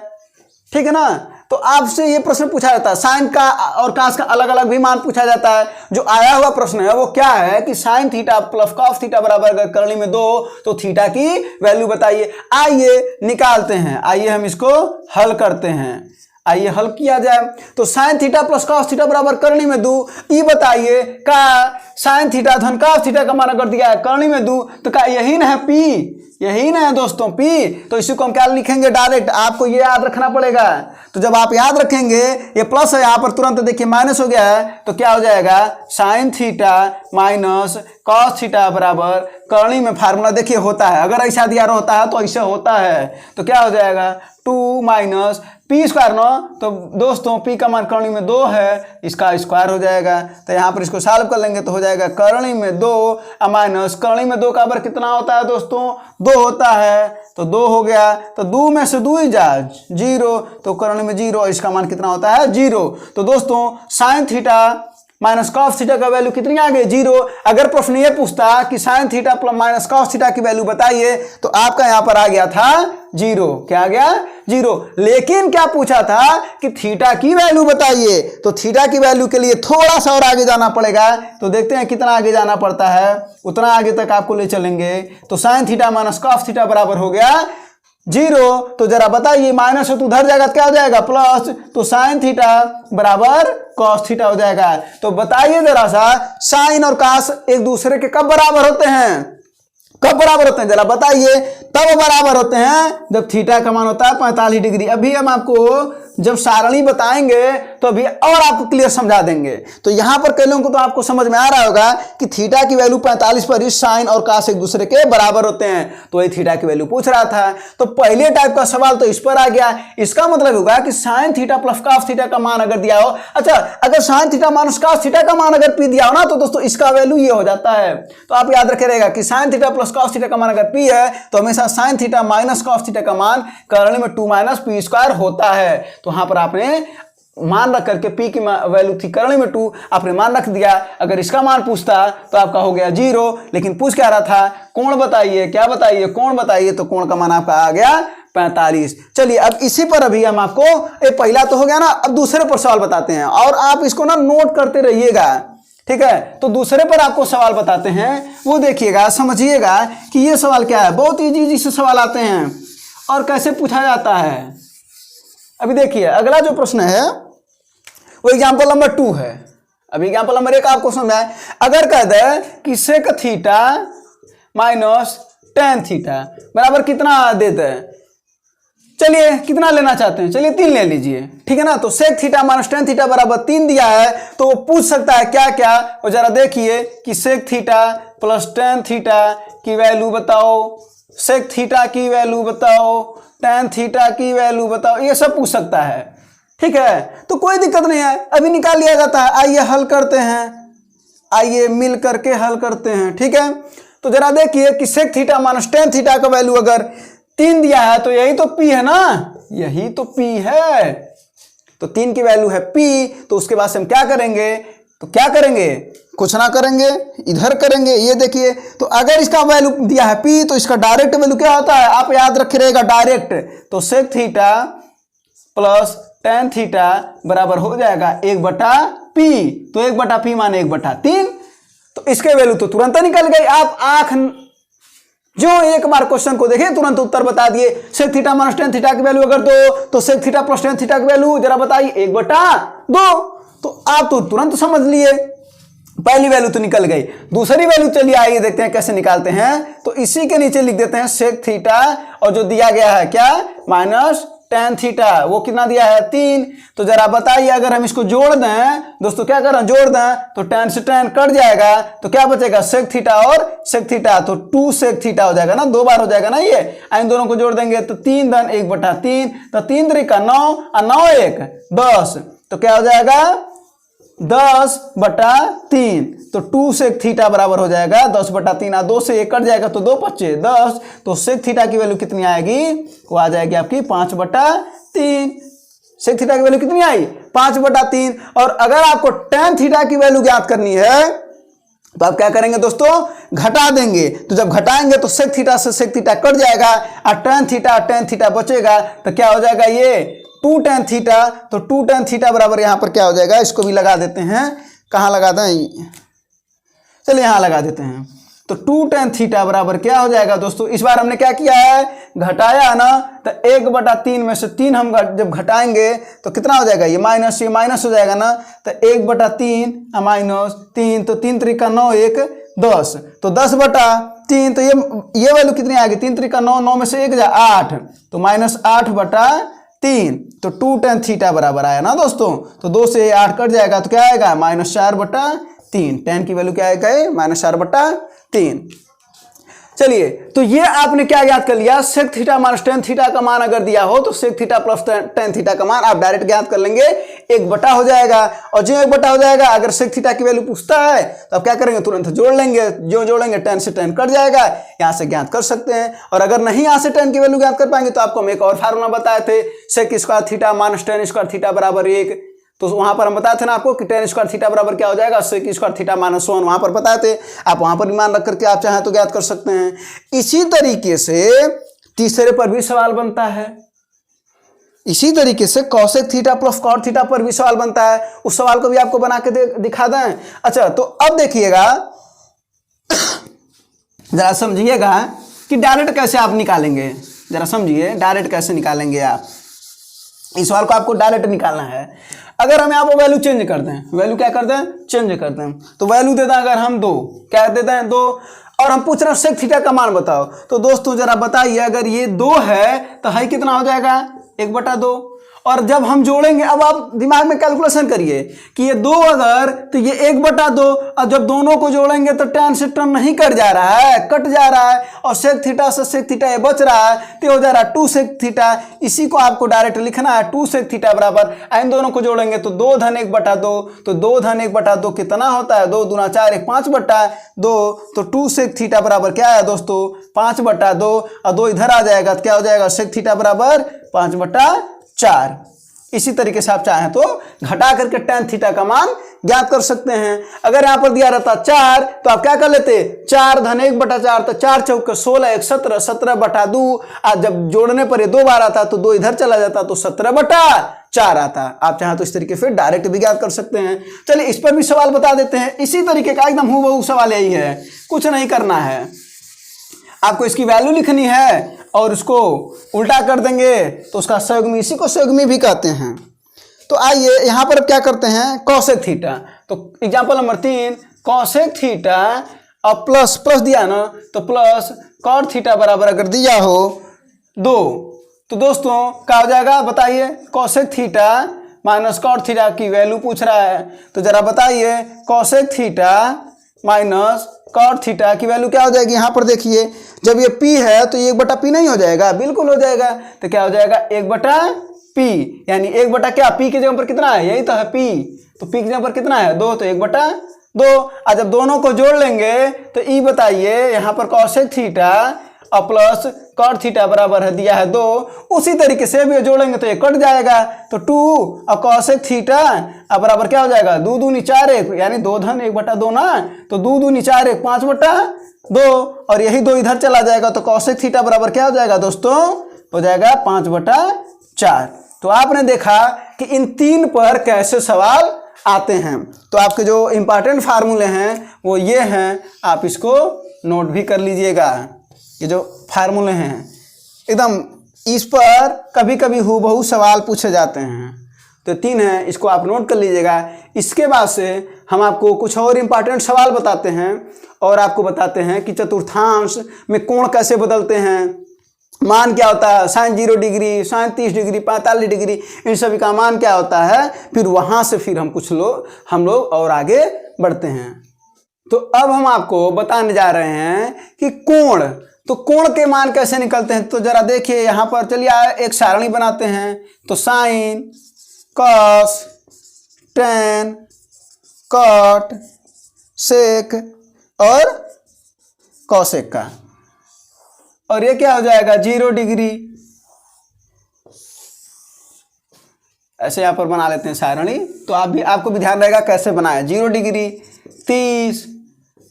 [SPEAKER 1] ठीक है ना। तो आपसे ये प्रश्न पूछा जाता है, साइन का और कास का अलग अलग भी मान पूछा जाता है। जो आया हुआ प्रश्न है वो क्या है कि sine theta plus cos theta बराबर अगर कर्णी में 2, तो थीटा की वैल्यू बताइए। आइए निकालते हैं, आइए हम इसको हल करते हैं, आइए हल किया जाए। तो sine theta plus cos theta बराबर कर्णी में 2, ये बताइए का साइन थीटा धन कॉस थीटा का मान अगर दिया है कर्णी में 2, तो क्या यही ना है पी, यही ना है दोस्तों पी। तो इसी को हम क्या लिखेंगे, डायरेक्ट आपको ये याद रखना पड़ेगा। तो जब आप याद रखेंगे, ये प्लस है यहाँ पर तुरंत देखिए माइनस हो गया है, तो क्या हो जाएगा, sine theta minus cos theta बराबर कर्णी में फार्मूला देखिए होता है, अगर ऐसा दिया होता है तो ऐसे होता है, तो क्या हो जाएगा 2 माइनस पी स्क्वायर ना। तो दोस्तों पी का मान कर्णी में 2 है, इसका स्क्वायर हो जाएगा। तो यहाँ पर इसको सॉल्व कर लेंगे तो हो जाएगा कर्णी में 2 माइनस कर्णी में 2 का बराबर कितना होता है दोस्तों, 2 होता है, तो 2 हो गया। तो 2 में से 2 जा 0, तो कर्णी में 0, इसका मान कितना होता है 0। तो दोस्तों sine theta minus cos theta का वैल्यू कितनी आ गई 0। अगर प्रश्न ये पूछता कि sine theta plus minus cos theta की वैल्यू बताइए, तो आपका यहां पर आ गया था 0, क्या आ गया 0। लेकिन क्या पूछा था कि थीटा की वैल्यू बताइए, तो थीटा की वैल्यू के लिए थोड़ा सा और आगे जाना पड़ेगा। तो देखते हैं कितना आगे जाना पड़ता है, उतना आगे तक आपको ले चलेंगे। तो sine theta minus cos theta बराबर हो गया 0। तो जरा बताइए माइनस हो तो उधर जाएगा तो क्या हो जाएगा प्लस, तो साइन थीटा बराबर कॉस थीटा हो जाएगा। तो बताइए जरा सा, साइन और कॉस एक दूसरे के कब बराबर होते हैं, कब बराबर होते हैं, जरा बताइए। तब बराबर होते हैं जब थीटा का मान होता है 45 डिग्री। अभी हम आपको जब सारणी बताएंगे तो अभी और आपको क्लियर समझा देंगे। तो यहां पर कई लोगों को तो आपको समझ में आ रहा होगा कि थीटा की वैल्यू 45 पर इस साइन और कॉस एक दूसरे के बराबर होते हैं, तो वही थीटा की वैल्यू पूछ रहा था। तो पहले टाइप का सवाल तो इस पर आ गया। इसका मतलब होगा कि sine theta plus cos theta का मान अगर दिया हो, अच्छा अगर sine theta minus cos theta का मान अगर पी दिया हो ना, तो दोस्तों इसका वैल्यू ये हो जाता है। तो आप याद रखे रहेगा कि sine theta plus cos theta का मान अगर पी है, तो हमेशा sine theta minus cos theta का मान कर्णी में 2 माइनस पी स्क्वायर होता है। तो वहां पर आपने मान रख करके पी की वैल्यू थी कर्णी में 2, आपने मान रख दिया। अगर इसका मान पूछता तो आपका हो गया 0, लेकिन पूछ क्या रहा था, कोण बताइए, क्या बताइए, कोण बताइए, तो कोण का मान आपका आ गया 45। चलिए अब इसी पर अभी हम आपको, पहला तो हो गया ना, अब दूसरे पर सवाल बताते हैं और आप इसको ना नोट करते रहिएगा, ठीक है। तो दूसरे पर आपको सवाल बताते हैं, वो देखिएगा, समझिएगा कि ये सवाल क्या है। बहुत इजी से सवाल आते हैं और कैसे पूछा जाता है। अभी देखिए अगला जो प्रश्न है वो एग्जाम्पल नंबर 2 है। अभी एग्जाम्पल नंबर 1 आपको समझ में, अगर कह दे कि sec theta minus tan theta बराबर कितना देते हैं, चलिए कितना लेना चाहते हैं, चलिए 3 ले लीजिए, ठीक है ना। तो sec theta minus tan theta बराबर 3 दिया है, तो वो पूछ सकता है क्या क्या, वो जरा देखिए कि sec theta plus tan theta की वैल्यू बताओ, सेक थीटा की वैल्यू बताओ, टेन थीटा की वैल्यू बताओ, ये सब पूछ सकता है, ठीक है। तो कोई दिक्कत नहीं है, अभी निकाल लिया जाता है। आइए हल करते हैं, आइए मिल करके हल करते हैं, ठीक है। तो जरा देखिए कि sec theta minus tan theta का वैल्यू अगर 3 दिया है, तो यही तो पी है ना, यही तो पी है। तो 3 की वैल्यू है पी, तो उसके बाद से हम क्या करेंगे, तो क्या करेंगे, कुछ ना करेंगे, इधर करेंगे। ये देखिए, तो अगर इसका वैल्यू दिया है पी, तो इसका डायरेक्ट वैल्यू क्या होता है, आप याद रखे रहेगा डायरेक्ट। तो sec theta plus tan theta बराबर हो जाएगा 1/p। तो 1/p माने 1/3। तो इसके वैल्यू तो तुरंत निकल गई। आप जो एक बार क्वेश्चन को देखे तुरंत उत्तर बता दिए। Sec theta minus tan theta की वैल्यू अगर दो तो sec theta plus tan theta की वैल्यू जरा बताइए 1/2। तो आप तो तुरंत समझ लिए, पहली वैल्यू तो निकल गई। दूसरी वैल्यू चलिए आइए देखते हैं कैसे निकालते हैं। तो इसी के नीचे लिख देते हैं सेक थीटा और जो दिया गया है क्या माइनस टेन थीटा, वो कितना दिया है 3। तो जरा बताइए अगर हम इसको जोड़ दें दोस्तों, क्या करें जोड़ दें तो टेन से टेन कट जाएगा तो क्या बचेगा सेक थीटा और सेक थीटा, तो 2 सेक थीटा हो जाएगा ना, 2 बार हो जाएगा ना ये। इन दोनों को जोड़ देंगे तो 3 धन 1/3, तो 3 3 9 और 9 1 10, तो क्या हो जाएगा 10/3। तो 2 सेक थीटा बराबर हो जाएगा 10/3 और 2 से 1 कट जाएगा तो 2 5 10, तो सेक थीटा की वैल्यू कितनी आएगी, वो आ जाएगी आपकी 5/3। सेक थीटा की वैल्यू कितनी आई 5/3। और अगर आपको टेन थीटा की वैल्यू ज्ञात करनी है तो आप क्या करेंगे दोस्तों, घटा देंगे। तो जब घटाएंगे तो सेक थीटा से सेक थीटा कट जाएगा और टेन थीटा बचेगा, तो क्या हो जाएगा ये 2 टेन थीटा। तो 2 टेन थीटा बराबर यहां पर क्या हो जाएगा, इसको भी लगा देते हैं, कहां लगाते हैं, चलिए यहां लगा देते हैं। तो 2 टेन थीटा बराबर क्या हो जाएगा दोस्तों, इस बार हमने क्या किया है घटाया ना, तो 1/3 में से 3 हम जब घटाएंगे तो कितना हो जाएगा, ये माइनस हो जाएगा ना, तो 1/3 माइनस 3, तो 3 3 9 1 10, तो 10/3। तो ये वैल्यू कितनी आएगी 3 3 9, 9 में से 1 जाए 8, तो -8/3। तो 2 टेन थीटा बराबर आया ना दोस्तों, तो 2 से 8 कट जाएगा तो क्या आएगा -4/3। टेन की वैल्यू क्या आएगा -4/3। चलिए तो ये आपने क्या याद कर लिया, sec theta minus tan theta का मान अगर दिया हो तो sec theta plus tan theta का मान आप डायरेक्ट ज्ञात कर लेंगे, 1/, हो जाएगा। और जो 1/, हो जाएगा, अगर सेक थीटा की वैल्यू पूछता है तो आप क्या करेंगे तुरंत जोड़ लेंगे, जो जोड़ेंगे 10 से 10 कट जाएगा, यहां से ज्ञात कर सकते हैं। और अगर नहीं यहां से 10 की वैल्यू ज्ञात कर पाएंगे तो आपको हम एक और फार्मूला बताए थे, sec square theta minus tan square theta बराबर 1। तो वहां पर हम बताए थे ना आपको कि टेन स्क्वायर थीटा बराबर क्या हो जाएगा सेक स्क्वायर थीटा माइनस 1, वहां पर बताए थे। आप वहां पर मान रख करके आप चाहें तो ज्ञात कर सकते हैं। इसी तरीके से तीसरे पर भी सवाल बनता है, इसी तरीके से cosec theta plus cot theta पर भी सवाल बनता है। उस सवाल को भी आपको बना के दिखा दें। अच्छा तो अब देखिएगा जरा समझिएगा कि डायरेक्ट कैसे आप निकालेंगे, जरा समझिए डायरेक्ट कैसे निकालेंगे आप। इस सवाल को आपको डायरेक्ट निकालना है। अगर हम यहाँ पर वैल्यू चेंज कर दें, वैल्यू क्या कर दें चेंज कर दें, तो वैल्यू दे दें अगर हम 2, क्या दे दें 2, और हम पूछ रहे हैं सेक थीटा का मान बताओ। तो दोस्तों जरा बताइए अगर ये 2 है तो है कितना हो जाएगा 1/2। और जब हम जोड़ेंगे, अब आप दिमाग में कैलकुलेशन करिए कि ये 2 अगर, तो ये 1/2, और जब दोनों को जोड़ेंगे तो टेन से टेन नहीं कट जा रहा है, कट जा रहा है, और सेक थीटा से सेक थीटा ये बच रहा है, तो हो जा रहा है 2 सेक थीटा। इसी को आपको डायरेक्ट लिखना है, 2 सेक थीटा बराबर, इन दोनों को जोड़ेंगे तो 2 धन 1/2, तो 2 धन 1/2 कितना होता है, 2 दूना 4 1 5/2, तो 2 सेक थीटा बराबर क्या है दोस्तों 5/2, और 2 इधर आ जाएगा तो क्या हो जाएगा सेक थीटा बराबर 5/4। इसी तरीके से आप चाहें तो घटा करके टेन थीटा का मान ज्ञात कर सकते हैं। अगर यहां पर दिया रहता 4 तो आप क्या कर लेते 4 धन 1/4, तो 4 चौक 16 1 17, 17/2। आज जब जोड़ने पर ये 2 बार आता तो 2 इधर चला जाता तो 17/4 आता। आप चाहें तो इस तरीके से डायरेक्ट भी ज्ञात कर सकते हैं। चलिए इस पर भी सवाल बता देते हैं, इसी तरीके का एकदम हूबहू सवाल यही है, कुछ नहीं करना है। आपको इसकी वैल्यू लिखनी है और उसको उल्टा कर देंगे तो उसका सहयोगी, इसी को सहयोगी भी कहते हैं। तो आइए यहां पर क्या करते हैं कॉसेक थीटा। तो एग्जांपल नंबर 3 कॉसेक थीटा और प्लस दिया ना, तो प्लस कॉट थीटा बराबर अगर दिया हो 2, तो दोस्तों क्या हो जाएगा बताइए, cosec theta minus cot theta की वैल्यू पूछ रहा है। तो जरा बताइए cosec theta minus cot theta की वैल्यू क्या हो जाएगी। यहां पर देखिए जब ये p है तो ये 1/p नहीं हो जाएगा, बिल्कुल हो जाएगा। तो क्या हो जाएगा 1/p, यानी 1 क्या p की जगह पर कितना है, यही तो है p, तो p की जगह पर कितना है 2, तो 1/2। और जब दोनों को जोड़ लेंगे तो ई बताइए यहाँ पर कॉसेक थीटा और प्लस कॉट थीटा बराबर है दिया है 2, उसी तरीके से भी जोड़ेंगे तो ये कट जाएगा, तो 2 और कॉसेक थीटा अब बराबर क्या हो जाएगा 2 दूनी 4 1, यानी 2 धन 1/2 ना, तो 2 दूनी 4 1 5/2, और यही 2 इधर चला जाएगा तो कॉसेक थीटा बराबर क्या हो जाएगा दोस्तों, हो जाएगा 5/4। तो आपने देखा कि इन 3 पर कैसे सवाल आते हैं। तो आपके जो इंपॉर्टेंट फार्मूले हैं वो ये हैं, आप इसको नोट भी कर लीजिएगा। ये जो फार्मूले हैं एकदम, इस पर कभी कभी हूबहू सवाल पूछे जाते हैं। तो 3 है, इसको आप नोट कर लीजिएगा। इसके बाद से हम आपको कुछ और इम्पॉर्टेंट सवाल बताते हैं और आपको बताते हैं कि चतुर्थांश में कोण कैसे बदलते हैं, मान क्या होता है, sin 0 degree, sin 30 degree, 45 degree, इन सभी का मान क्या होता है। फिर वहाँ से फिर हम लोग और आगे बढ़ते हैं। तो अब हम आपको बताने जा रहे हैं कि कोण, तो कोण के मान कैसे निकलते हैं। तो जरा देखिए यहाँ पर, चलिए एक सारणी बनाते हैं। तो साइन, कॉस, टेन, कॉट, सेक और कॉसेक का, और ये क्या हो जाएगा 0 डिग्री। ऐसे यहाँ पर बना लेते हैं सारणी। तो आपको भी ध्यान रहेगा कैसे बनाया। 0 डिग्री, 30,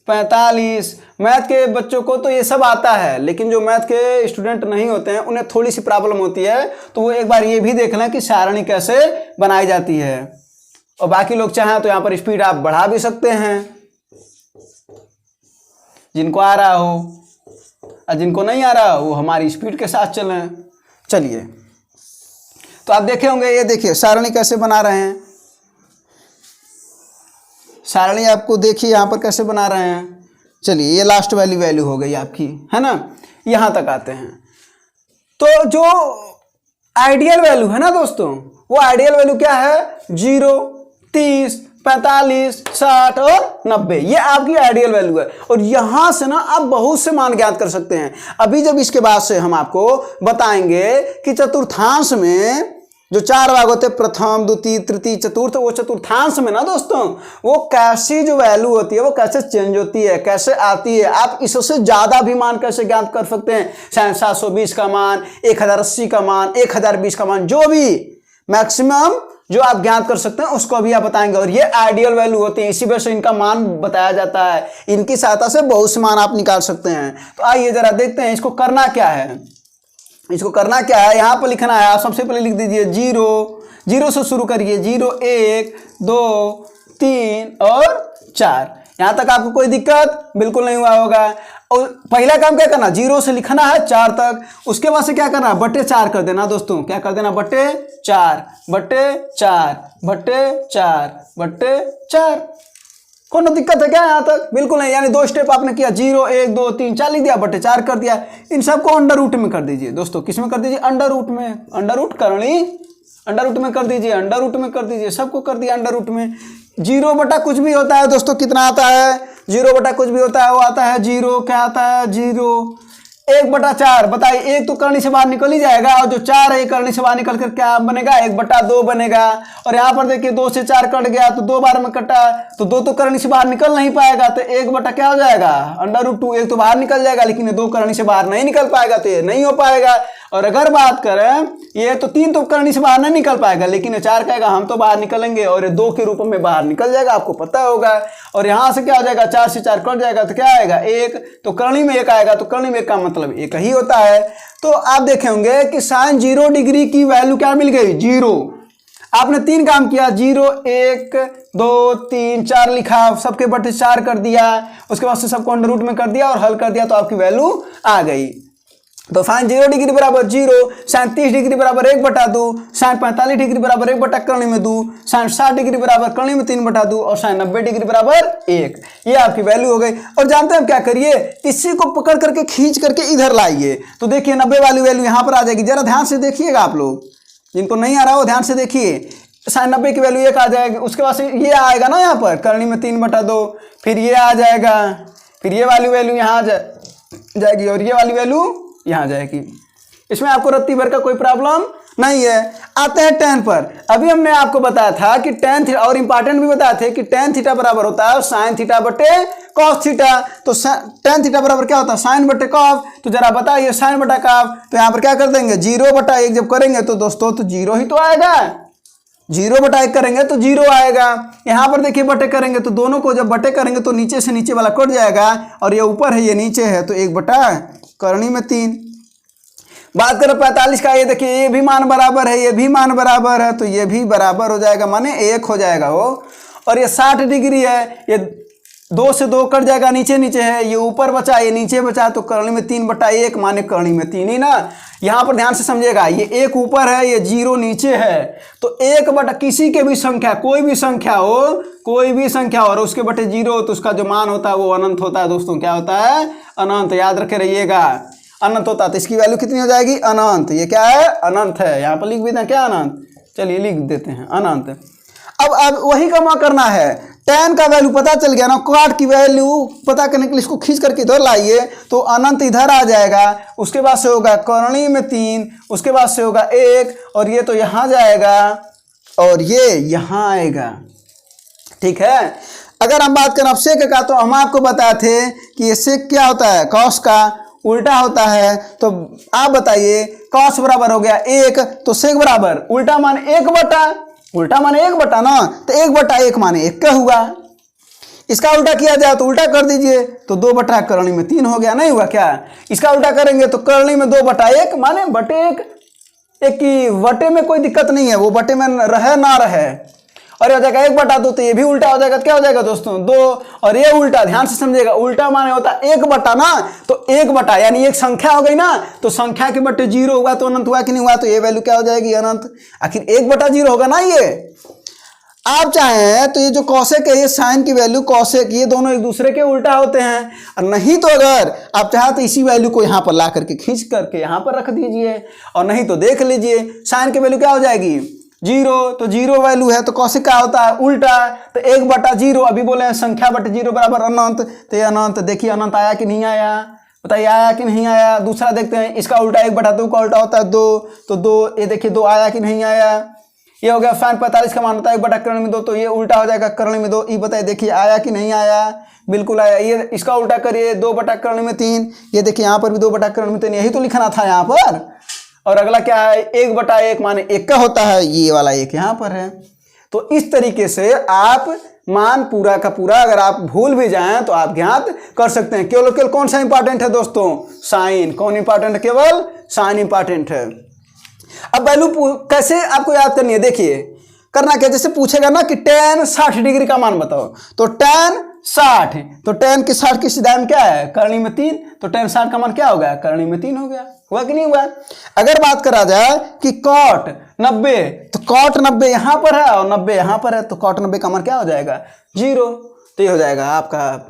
[SPEAKER 1] 45। मैथ के बच्चों को तो ये सब आता है, लेकिन जो मैथ के स्टूडेंट नहीं होते हैं उन्हें थोड़ी सी प्रॉब्लम होती है। तो वो एक बार ये भी देख लें कि सारणी कैसे बनाई जाती है। और बाकी लोग चाहें तो यहाँ पर स्पीड आप बढ़ा भी सकते हैं, जिनको आ रहा हो, और जिनको नहीं आ रहा वो हमारी स्पीड के साथ चलें। चलिए, तो आप देखे होंगे, ये देखिए सारणी कैसे बना रहे हैं। सारणी आपको देखिए यहाँ पर कैसे बना रहे हैं। चलिए, ये लास्ट वाली वैल्यू हो गई आपकी, है ना। यहाँ तक आते हैं। तो जो आइडियल वैल्यू है ना दोस्तों, वो आइडियल वैल्यू क्या है, 0, 30, 45, 60 और 90, ये आपकी आइडियल वैल्यू है। और यहां से ना आप बहुत से मान ज्ञात कर सकते हैं। अभी जब इसके बाद से हम आपको बताएंगे कि चतुर्थांश में जो 4 भाग होते हैं, प्रथम, द्वितीय, तृतीय, चतुर्थ, वो चतुर्थांश में ना दोस्तों वो कैसी जो वैल्यू होती है वो कैसे चेंज होती है, कैसे आती है। आप इससे ज्यादा भी मान कैसे ज्ञात कर सकते हैं। 720 का मान, 1080 का मान, 1020 का मान, जो भी मैक्सिमम जो आप ज्ञात कर सकते हैं उसको अभी आप बताएंगे। और ये आइडियल वैल्यू होती है, इसी वजह से इनका मान बताया जाता है। इनकी सहायता से बहुत से मान आप निकाल सकते हैं। तो आइए जरा देखते हैं इसको करना क्या है। इसको करना क्या है, यहाँ पर लिखना है। आप सबसे पहले लिख दीजिए 0 से शुरू करिए। 0, 1, 2, 3 और 4। यहाँ तक आपको कोई दिक्कत बिल्कुल नहीं हुआ होगा। और पहला काम क्या करना, 0 से लिखना है 4 तक। उसके बाद से क्या करना, बटे 4 कर देना दोस्तों। क्या कर देना, बटे 4, बटे 4, बटे 4, बटे 4। कौन दिक्कत है क्या यहाँ तक, बिल्कुल नहीं। यानी 2 स्टेप आपने किया, 0, 1, 2, 3, 4 लिख दिया, बटे 4 कर दिया। इन सबको अंडर रूट में कर दीजिए दोस्तों। किस में कर दीजिए, अंडर रूट में। अंडर रूट करनी, अंडर रूट में कर दीजिए, अंडर रूट में कर दीजिए, सबको कर दिया अंडर रूट में। 0 बटा कुछ भी होता है दोस्तों, कितना आता है, 0 बटा कुछ भी होता है वो आता है 0। क्या आता है, 0। 1 बटा 4, बताइए, 1 तो करनी से बाहर निकल ही जाएगा, और जो 4 है करनी से बाहर निकल कर क्या बनेगा, 1 बटा 2 बनेगा। और यहाँ पर देखिए 2 से 4 कट गया, तो 2 बार में कटा, तो 2 तो करनी से बाहर निकल नहीं पाएगा, तो 1 बटा क्या हो जाएगा, अंडर रूट 2। 1 तो बाहर निकल जाएगा, लेकिन ये 2 करनी से बाहर नहीं निकल पाएगा, तो ये नहीं हो पाएगा। और अगर बात करें, ये तो 3 तो करनी से बाहर नहीं निकल पाएगा, लेकिन 4 कहेगा हम तो बाहर निकलेंगे, और ये 2 के रूप में बाहर निकल जाएगा, आपको पता होगा। और यहाँ से क्या हो जाएगा, 4 से 4 कट जाएगा, तो क्या आएगा 1, तो करनी में 1 आएगा, तो करनी में 1 का मतलब 1 ही होता है। तो आप देखे होंगे कि sin 0 डिग्री की वैल्यू क्या मिल गई, 0। आपने 3 काम किया, 0, 1, 2, 3, 4 लिखा, सबके बटे 4 कर दिया, उसके बाद से सबको अंडर रूट में कर दिया और हल कर दिया, तो आपकी वैल्यू आ गई। तो sin 0 डिग्री बराबर 0, sin 30 डिग्री बराबर 1 बटा 2, sin 45 डिग्री बराबर 1 बटा करनी में 2, sin 60 डिग्री बराबर करनी में 3 बटा 2 और sin 90 डिग्री बराबर 1। ये आपकी वैल्यू हो गई। और जानते हैं हम क्या करिए, इसी को पकड़ करके खींच करके इधर लाइए, तो देखिए 90 वाली वैल्यू यहाँ पर आ जाएगी। जरा ध्यान से देखिएगा, आप लोग जिनको नहीं आ रहा हो ध्यान से देखिए। sin 90 की वैल्यू 1 आ जाएगी, उसके बाद से ये आएगा ना यहाँ पर करनी में 3 बटा 2, फिर ये आ जाएगा, फिर ये वाली वैल्यू यहाँ आ जाएगी, और ये वाली वैल्यू यहाँ जाएगी। इसमें आपको रत्ती भर का कोई प्रॉब्लम नहीं है। आते हैं tan पर। अभी हमने आपको बताया था कि tan थीटा, और इंपॉर्टेंट भी बताए थे कि tan थीटा बराबर होता है sin थीटा बटे cos थीटा। तो tan थीटा बराबर क्या होता है, sin बटे cos। तो जरा बताइए sin बटा cos, तो यहाँ पर क्या कर देंगे, 0 बटा 1 जब करेंगे तो दोस्तों तो 0 ही तो आएगा। 0 बटा 1 करेंगे तो 0 आएगा। यहाँ पर देखिए बटे करेंगे तो दोनों को जब बटे करेंगे तो नीचे से नीचे वाला कट जाएगा, और ये ऊपर है ये नीचे है, तो 1 बटा करनी में 3। बात करें 45 का, ये देखिए ये भी मान बराबर है, ये भी मान बराबर है, तो ये भी बराबर हो जाएगा, माने 1 हो जाएगा वो। और ये 60 डिग्री है, ये 2 से 2 कट जाएगा, नीचे नीचे है, ये ऊपर बचा ये नीचे बचा, तो करनी में 3/1 माने करनी में 3 ही ना। यहाँ पर ध्यान से समझिएगा, ये 1 ऊपर है, ये 0 नीचे है, तो 1 बटा किसी के भी संख्या, कोई भी संख्या हो और उसके बटे 0 हो तो उसका जो मान होता है वो अनंत होता है दोस्तों। क्या होता है? अनंत। याद रखे रहिएगा, अनंत होता है। तो इसकी वैल्यू कितनी हो जाएगी? अनंत। ये क्या है? अनंत है। यहाँ पर लिख देते हैं क्या? अनंत। चलिए लिख देते हैं अनंत। अब वही काम करना है, tan का वैल्यू पता चल गया ना, cot की वैल्यू पता करने के लिए इसको खींच करके इधर लाइए तो अनंत इधर आ जाएगा। उसके बाद से होगा करणी में 3, उसके बाद से होगा 1 और ये तो यहाँ जाएगा और ये यहाँ आएगा। ठीक है। अगर हम बात करें अब सेक का, तो हम आपको बताए थे कि ये सेक क्या होता है? कॉस का उल्टा होता है। तो आप बताइए, कॉस बराबर हो गया 1, तो सेक बराबर उल्टा मान 1/, ना, तो 1/1 माने 1 का हुआ। इसका उल्टा किया जाए तो उल्टा कर दीजिए, तो 2/, करणी में 3 हो गया। नहीं हुआ क्या? इसका उल्टा करेंगे तो करणी में 2/1 माने बटे 1। एक की बटे में कोई दिक्कत नहीं है, वो बटे में रहे ना रहे, और हो जाएगा 1/2, तो ये भी उल्टा हो जाएगा। क्या हो जाएगा दोस्तों? 2। और ये उल्टा, ध्यान से समझिएगा, उल्टा माने होता 1/, ना, तो 1/, यानी एक संख्या हो गई ना, तो संख्या के बटे 0 हुआ तो अनंत हुआ कि नहीं हुआ? तो ये वैल्यू क्या हो जाएगी? अनंत। आखिर 1/0 होगा ना। ये आप चाहें तो ये जो कौशिक है, ये साइन की वैल्यू कौशिक, ये दोनों एक दूसरे के उल्टा होते हैं। और नहीं तो अगर आप चाहें तो इसी वैल्यू को यहाँ पर ला करके खींच करके यहाँ पर रख दीजिए, और नहीं तो देख लीजिए साइन की वैल्यू क्या हो जाएगी? 0। तो 0 वैल्यू है तो कौशिक क्या होता है? उल्टा। तो 1/0, अभी बोले हैं संख्या बटे 0 बराबर अनंत, तो ये अनंत। देखिए अनंत आया कि नहीं आया? बताइए आया कि नहीं आया? दूसरा देखते हैं, इसका उल्टा 1/2 का उल्टा होता है 2, तो 2, ये देखिए 2 आया कि नहीं आया? ये हो गया sin 45 का मान होता है 1/, करणी में 2, तो ये उल्टा हो जाएगा करणी में 2। ये बताइए देखिए आया कि नहीं आया? बिल्कुल आया। ये इसका उल्टा करिए, 2/, करणी में 3, ये देखिए यहाँ पर भी 2/, करणी में 3, यही तो लिखना था यहाँ पर। और अगला क्या है? 1/1 माने 1 का होता है, ये वाला 1 यहाँ पर है। तो इस तरीके से आप मान पूरा का पूरा अगर आप भूल भी जाएं तो आप ज्ञात कर सकते हैं। केवल कौन सा इंपॉर्टेंट है दोस्तों? साइन। कौन इंपॉर्टेंट है? केवल साइन इंपॉर्टेंट है। अब वैल्यू कैसे आपको याद करनी है? देखिए करना क्या, जैसे पूछेगा ना कि tan 60 डिग्री का मान बताओ, तो tan 60, तो tan के 60 की सीधा में क्या है? करणी में 3, तो tan 60 का मान क्या हो गया? करणी में 3 हो गया। हुआ कि नहीं हुआ? अगर बात करा जाए कि cot 90, तो cot 90 यहाँ पर है और 90 यहाँ पर है, तो cot 90 का मान क्या हो जाएगा? 0। तो ये हो जाएगा आपका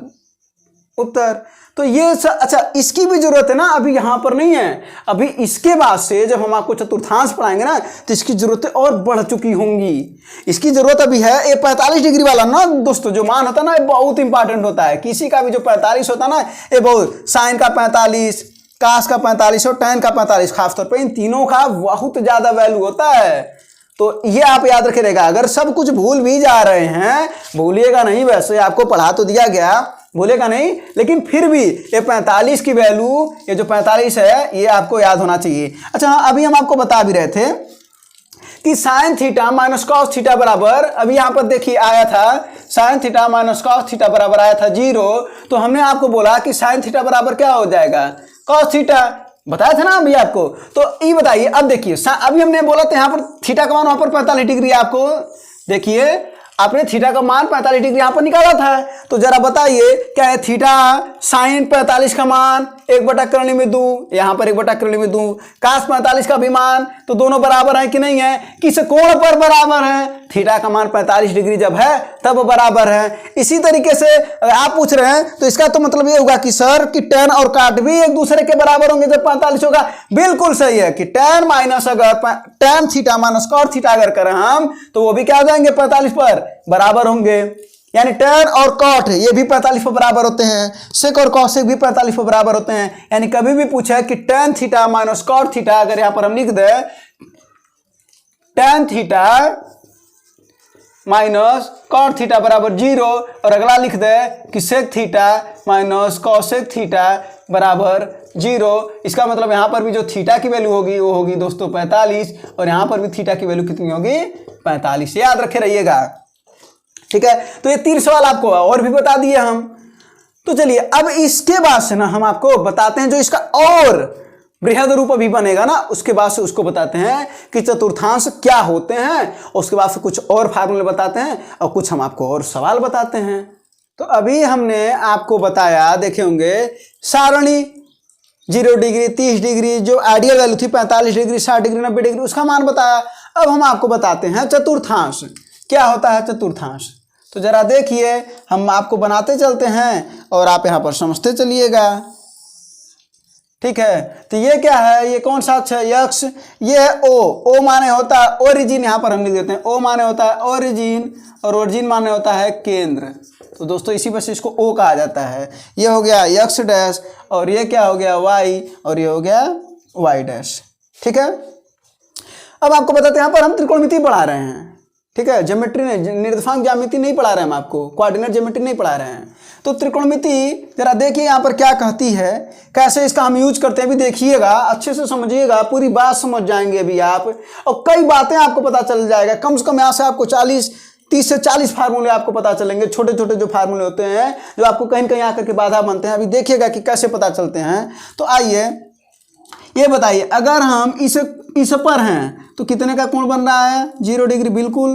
[SPEAKER 1] उत्तर। तो ये अच्छा, इसकी भी जरूरत है ना, अभी यहाँ पर नहीं है। अभी इसके बाद से जब हम आपको चतुर्थांश पढ़ाएंगे ना, तो इसकी जरूरतें और बढ़ चुकी होंगी। इसकी जरूरत अभी है ये 45 डिग्री वाला ना दोस्तों, जो मान होता है ना, ये बहुत इंपॉर्टेंट होता है। किसी का भी जो 45 होता है ना, ये बहुत, साइन का 45, कास का 45 और tan का 45, खासतौर पर इन तीनों का बहुत ज्यादा वैल्यू होता है। तो ये आप याद रखिएगा। अगर सब कुछ भूल भी जा रहे हैं, भूलिएगा नहीं, वैसे आपको पढ़ा तो दिया गया, भूलेगा नहीं, लेकिन फिर भी ये 45 की वैल्यू, ये जो 45 है, ये आपको याद होना चाहिए। अच्छा हाँ, अभी हम आपको बता भी रहे थे कि sine theta minus cos theta बराबर, अभी यहाँ पर देखिए आया था sine theta minus cos theta बराबर आया था 0। तो हमने आपको बोला कि साइन थीटा बराबर क्या हो जाएगा? Cos theta. बताया था ना अभी आपको। तो ये बताइए, अब देखिए अभी हमने बोला था यहाँ पर थीटा का मान वहां पर 45 डिग्री, आपको देखिए आपने थीटा का मान 45 डिग्री यहाँ पर निकाला था। तो जरा बताइए क्या है? थीटा साइन 45 का मान 1/, करणी में 2, यहाँ पर 1/, करणी में 2, कास 45 का भी मान, तो दोनों बराबर है कि नहीं है? किस कोण पर बराबर है? थीटा का मान 45 डिग्री जब है तब बराबर है। इसी तरीके से अगर आप पूछ रहे हैं तो इसका तो मतलब ये होगा कि सर कि tan और काट भी एक दूसरे के बराबर होंगे जब 45 होगा। बिल्कुल सही है कि tan माइनस अगर tan theta minus cot theta अगर करें हम, तो वो भी क्या हो जाएंगे? 45 पर बराबर होंगे। यानी tan और cot ये भी 45 पर बराबर होते हैं, sec और cosec भी 45 पर बराबर होते हैं। यानी कभी भी पूछा है कि tan theta minus cot theta, अगर यहां पर हम लिख दे tan theta minus cot theta बराबर 0, और अगला लिख दे कि sec theta minus cosec theta बराबर 0। इसका मतलब यहां पर भी जो थीटा की वैल्यू होगी वो होगी दोस्तों 45, और यहां पर भी थीटा की वैल्यू कितनी होगी? 45। याद रखे रहिएगा, ठीक है। तो ये 3 सवाल आपको और भी बता दिए हम। तो चलिए अब इसके बाद से ना हम आपको बताते हैं जो इसका और बृहद रूप अभी बनेगा ना, उसके बाद से उसको बताते हैं कि चतुर्थांश क्या होते हैं, और उसके बाद से कुछ और फार्मूले बताते हैं और कुछ हम आपको और सवाल बताते हैं। तो अभी हमने आपको बताया, देखे होंगे सारणी 0 डिग्री, 30 डिग्री, जो आइडियल वैल्यू थी 45 डिग्री, 60 डिग्री, 90 डिग्री, उसका मान बताया। अब हम आपको बताते हैं चतुर्थांश क्या होता है। चतुर्थांश तो जरा देखिए, हम आपको बनाते चलते हैं और आप यहाँ पर समझते चलिएगा, ठीक है। तो ये क्या है, ये कौन सा अक्षर है, यक्स, ये है ओ माने होता है ओरिजिन, यहाँ पर हम लिख देते हैं ओ माने होता है ओरिजिन, और ओरिजिन माने होता है केंद्र। तो दोस्तों इसी वजह से इसको ओ कहा जाता है। ये हो गया यक्स डैश, और ये क्या हो गया वाई, और ये हो गया वाई डैश, ठीक है। अब आपको बताते हैं, यहाँ पर हम त्रिकोणमिति पढ़ा रहे हैं, ठीक है। ज्योमेट्री नहीं, निर्देशांक ज्यामिति नहीं पढ़ा रहे हैं हम आपको, कोऑर्डिनेट ज्योमेट्री नहीं पढ़ा रहे हैं। तो त्रिकोणमिति जरा देखिए यहाँ पर क्या कहती है, कैसे इसका हम यूज करते हैं, अभी देखिएगा, अच्छे से समझिएगा, पूरी बात समझ जाएंगे अभी आप, और कई बातें आपको पता चल जाएगा। कम से कम यहाँ से आपको 30 से 40 फार्मूले आपको पता चलेंगे, छोटे छोटे जो फार्मूले होते हैं, जो आपको कहीं कहीं आकर के बाधा बनते हैं। अभी देखिएगा कि कैसे पता चलते हैं। तो आइए ये बताइए, अगर हम इस पर हैं तो कितने का कोण बन रहा है, 0 डिग्री, बिल्कुल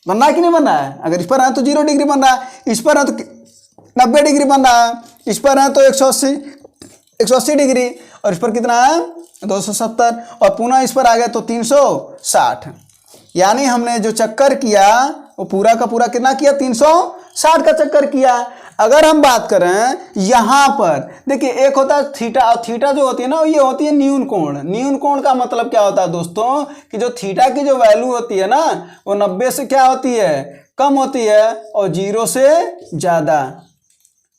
[SPEAKER 1] बन रहा है कि नहीं बन रहा है। अगर इस पर है तो 0 डिग्री बन रहा है, इस पर है तो 90 डिग्री बन रहा है, इस पर है तो 180 डिग्री, और इस पर कितना है 270, और पुनः इस पर आ गया तो 360। यानी हमने जो चक्कर किया वो पूरा का पूरा कितना किया, 360 का चक्कर किया। अगर हम बात करें यहाँ पर, देखिए एक होता है थीटा, और थीटा जो होती है ना, ये होती है न्यून कोण। न्यून कोण का मतलब क्या होता है दोस्तों, कि जो थीटा की जो वैल्यू होती है ना, वो 90 से क्या होती है, कम होती है, और 0 से ज़्यादा,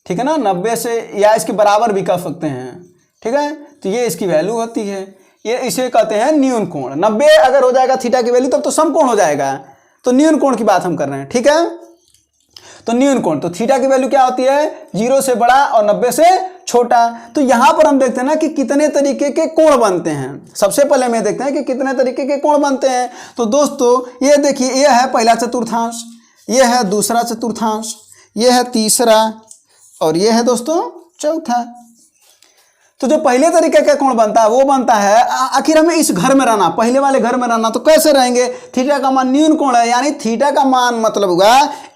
[SPEAKER 1] ठीक है ना, 90 से या इसके बराबर भी कह सकते हैं, ठीक है। तो ये इसकी वैल्यू होती है, ये इसे कहते हैं न्यून कोण। 90 अगर हो जाएगा थीटा की वैल्यू, तब तो समकोण हो जाएगा। तो न्यून कोण की बात हम कर रहे हैं, ठीक है। तो न्यून कोण, तो थीटा की वैल्यू क्या होती है, 0 से बड़ा और 90 से छोटा। तो यहां पर हम देखते हैं ना कि कितने तरीके के कोण बनते हैं। सबसे पहले में देखते हैं कि कितने तरीके के कोण बनते हैं। तो दोस्तों ये देखिए, ये है पहला चतुर्थांश, ये है दूसरा चतुर्थांश, ये है तीसरा, और ये है दोस्तों चौथा। तो जो पहले तरीके का कोण बनता है वो बनता है, आखिर हमें इस घर में रहना, पहले वाले घर में रहना, तो कैसे रहेंगे, थीटा का मान न्यून कोण है, यानी थीटा का मान मतलब हुआ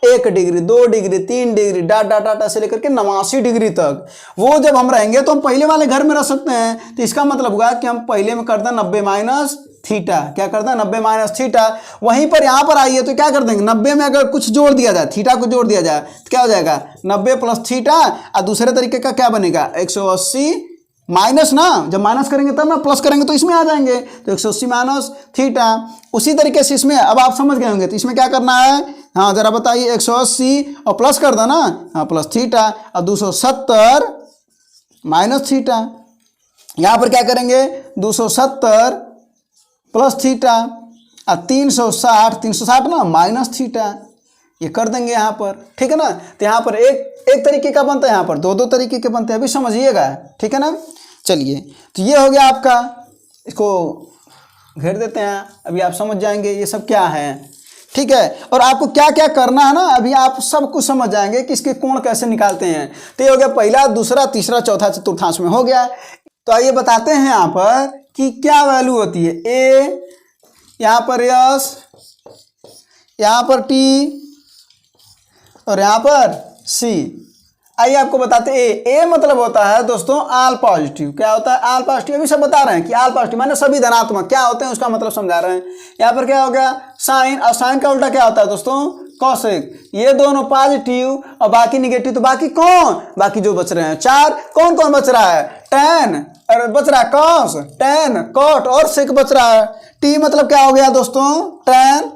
[SPEAKER 1] 1 डिग्री, 2 डिग्री, 3 डिग्री, डाटा से लेकर के 89 डिग्री तक। वो जब हम रहेंगे तो हम पहले वाले घर में रह सकते हैं। तो इसका मतलब हुआ कि हम पहले में करते हैं 90 माइनस थीटा, क्या करता है 90 माइनस थीटा। वहीं पर यहाँ पर आइए तो क्या कर देंगे, 90 में अगर कुछ जोड़ दिया जाए, थीटा को जोड़ दिया जाए, तो क्या हो जाएगा 90 प्लस थीटा, और दूसरे तरीके का क्या बनेगा 180 माइनस ना, जब माइनस करेंगे तब ना, प्लस करेंगे तो इसमें आ जाएंगे, तो 180 माइनस थीटा। उसी तरीके से इसमें अब आप समझ गए होंगे, तो इसमें क्या करना है, हाँ जरा बताइए, 180 और प्लस कर दो ना, हाँ प्लस थीटा, और 270 माइनस थीटा। यहाँ पर क्या करेंगे 270 प्लस थीटा, और 360 ना माइनस थीटा, ये कर देंगे यहाँ पर, ठीक है ना। तो यहाँ पर एक तरीके का बनता है, यहाँ पर दो तरीके के बनते हैं, अभी समझिएगा, ठीक है ना। चलिए, तो ये हो गया आपका, इसको घेर देते हैं, अभी आप समझ जाएंगे ये सब क्या है, ठीक है। और आपको क्या क्या करना है ना, अभी आप सब कुछ समझ जाएंगे कि इसके कोण कैसे निकालते हैं। तो ये हो गया पहला, दूसरा, तीसरा, चौथा, चतुर्थांश में हो गया। तो आइए बताते हैं यहाँ पर कि क्या वैल्यू होती है, ए, यहाँ पर यस, यहाँ पर टी, और यहाँ पर सी। आइए आपको बताते हैं, ए मतलब होता है दोस्तों आल पॉजिटिव। क्या होता है आल पॉजिटिव, अभी सब बता रहे हैं कि आल पॉजिटिव माने सभी धनात्मक क्या होते हैं, उसका मतलब समझा रहे हैं। यहाँ पर क्या हो गया साइन, और साइन का उल्टा क्या होता है दोस्तों कॉसेक। ये दोनों पॉजिटिव और बाकी निगेटिव, तो बाकी कौन, बाकी जो बच रहे हैं 4, कौन कौन बच रहा है, टेन, और बच रहा है कॉस, टेन, कॉट और सेक बच रहा है। टी मतलब क्या हो गया दोस्तों टेन,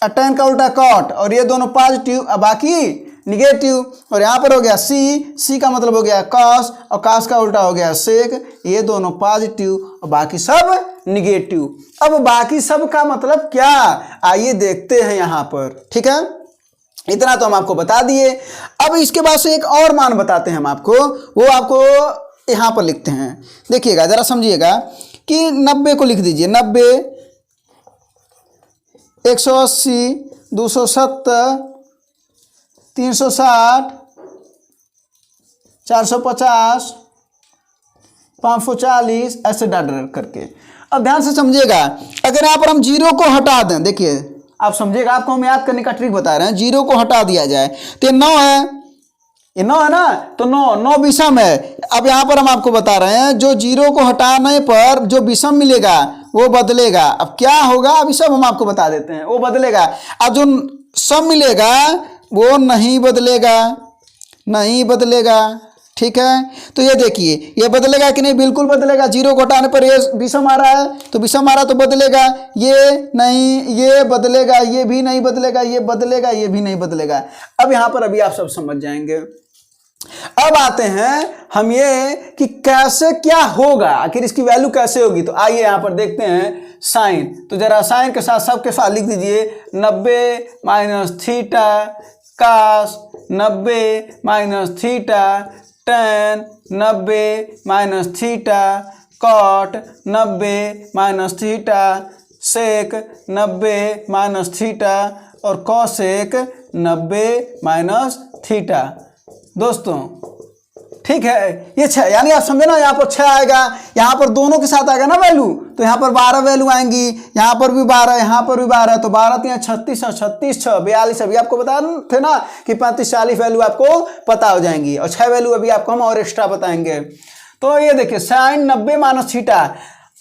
[SPEAKER 1] टेन का उल्टा कॉट, और ये दोनों पॉजिटिव और बाकी निगेटिव। और यहाँ पर हो गया सी, सी का मतलब हो गया कॉस, और कॉस का उल्टा हो गया सेक, ये दोनों पॉजिटिव और बाकी सब निगेटिव। अब बाकी सब का मतलब क्या, आइए देखते हैं यहाँ पर, ठीक है। इतना तो हम आपको बता दिए। अब इसके बाद से एक और मान बताते हैं हम आपको, वो आपको यहाँ पर लिखते हैं, देखिएगा जरा समझिएगा कि 90 को लिख दीजिए, 90, 180, 270, 360, 450, 540, ऐसे डाल करके। अब ध्यान से समझिएगा, अगर यहाँ पर हम 0 को हटा दें, देखिए आप समझिएगा, आपको हम याद करने का ट्रिक बता रहे हैं। 0 को हटा दिया जाए तो ये 9 है, ये 9 है ना, तो 9 विषम है। अब यहाँ पर हम आपको बता रहे हैं जो 0 को हटाने पर जो विषम मिलेगा वो बदलेगा। अब क्या होगा अभी सब हम आपको बता देते हैं, वो बदलेगा। अब जो सम मिलेगा वो नहीं बदलेगा, नहीं बदलेगा, ठीक है। तो ये देखिए ये बदलेगा कि नहीं, बिल्कुल बदलेगा। 0 को हटाने पर ये विषम आ रहा है, तो विषम आ रहा तो बदलेगा। ये नहीं, ये बदलेगा, ये भी नहीं बदलेगा, ये बदलेगा, ये भी नहीं बदलेगा। अब यहाँ पर अभी आप सब समझ जाएंगे। अब आते हैं हम ये कि कैसे क्या होगा, आखिर इसकी वैल्यू कैसे होगी। तो आइए यहाँ पर देखते हैं साइन। तो जरा साइन के साथ सबके साथ लिख दीजिए 90 minus theta cos, 90 minus theta tan, 90 minus theta cot, 90 minus theta sec, 90 minus theta और कॉसेक 90 माइनस थीटा। दोस्तों ठीक है, ये 6 यानी आप समझे ना, यहाँ पर 6 आएगा, यहाँ पर दोनों के साथ आएगा ना वैल्यू, तो यहाँ पर 12 वैल्यू आएंगी, यहाँ पर भी 12, यहाँ पर भी 12, तो 12 3 36 है, 36 6 42। अभी आपको बता थे ना कि 35 40 वैल्यू आपको पता हो जाएंगी, और 6 वैल्यू अभी आपको हम और एक्स्ट्रा बताएंगे। तो ये देखिए साइन 90 माइनस थीटा।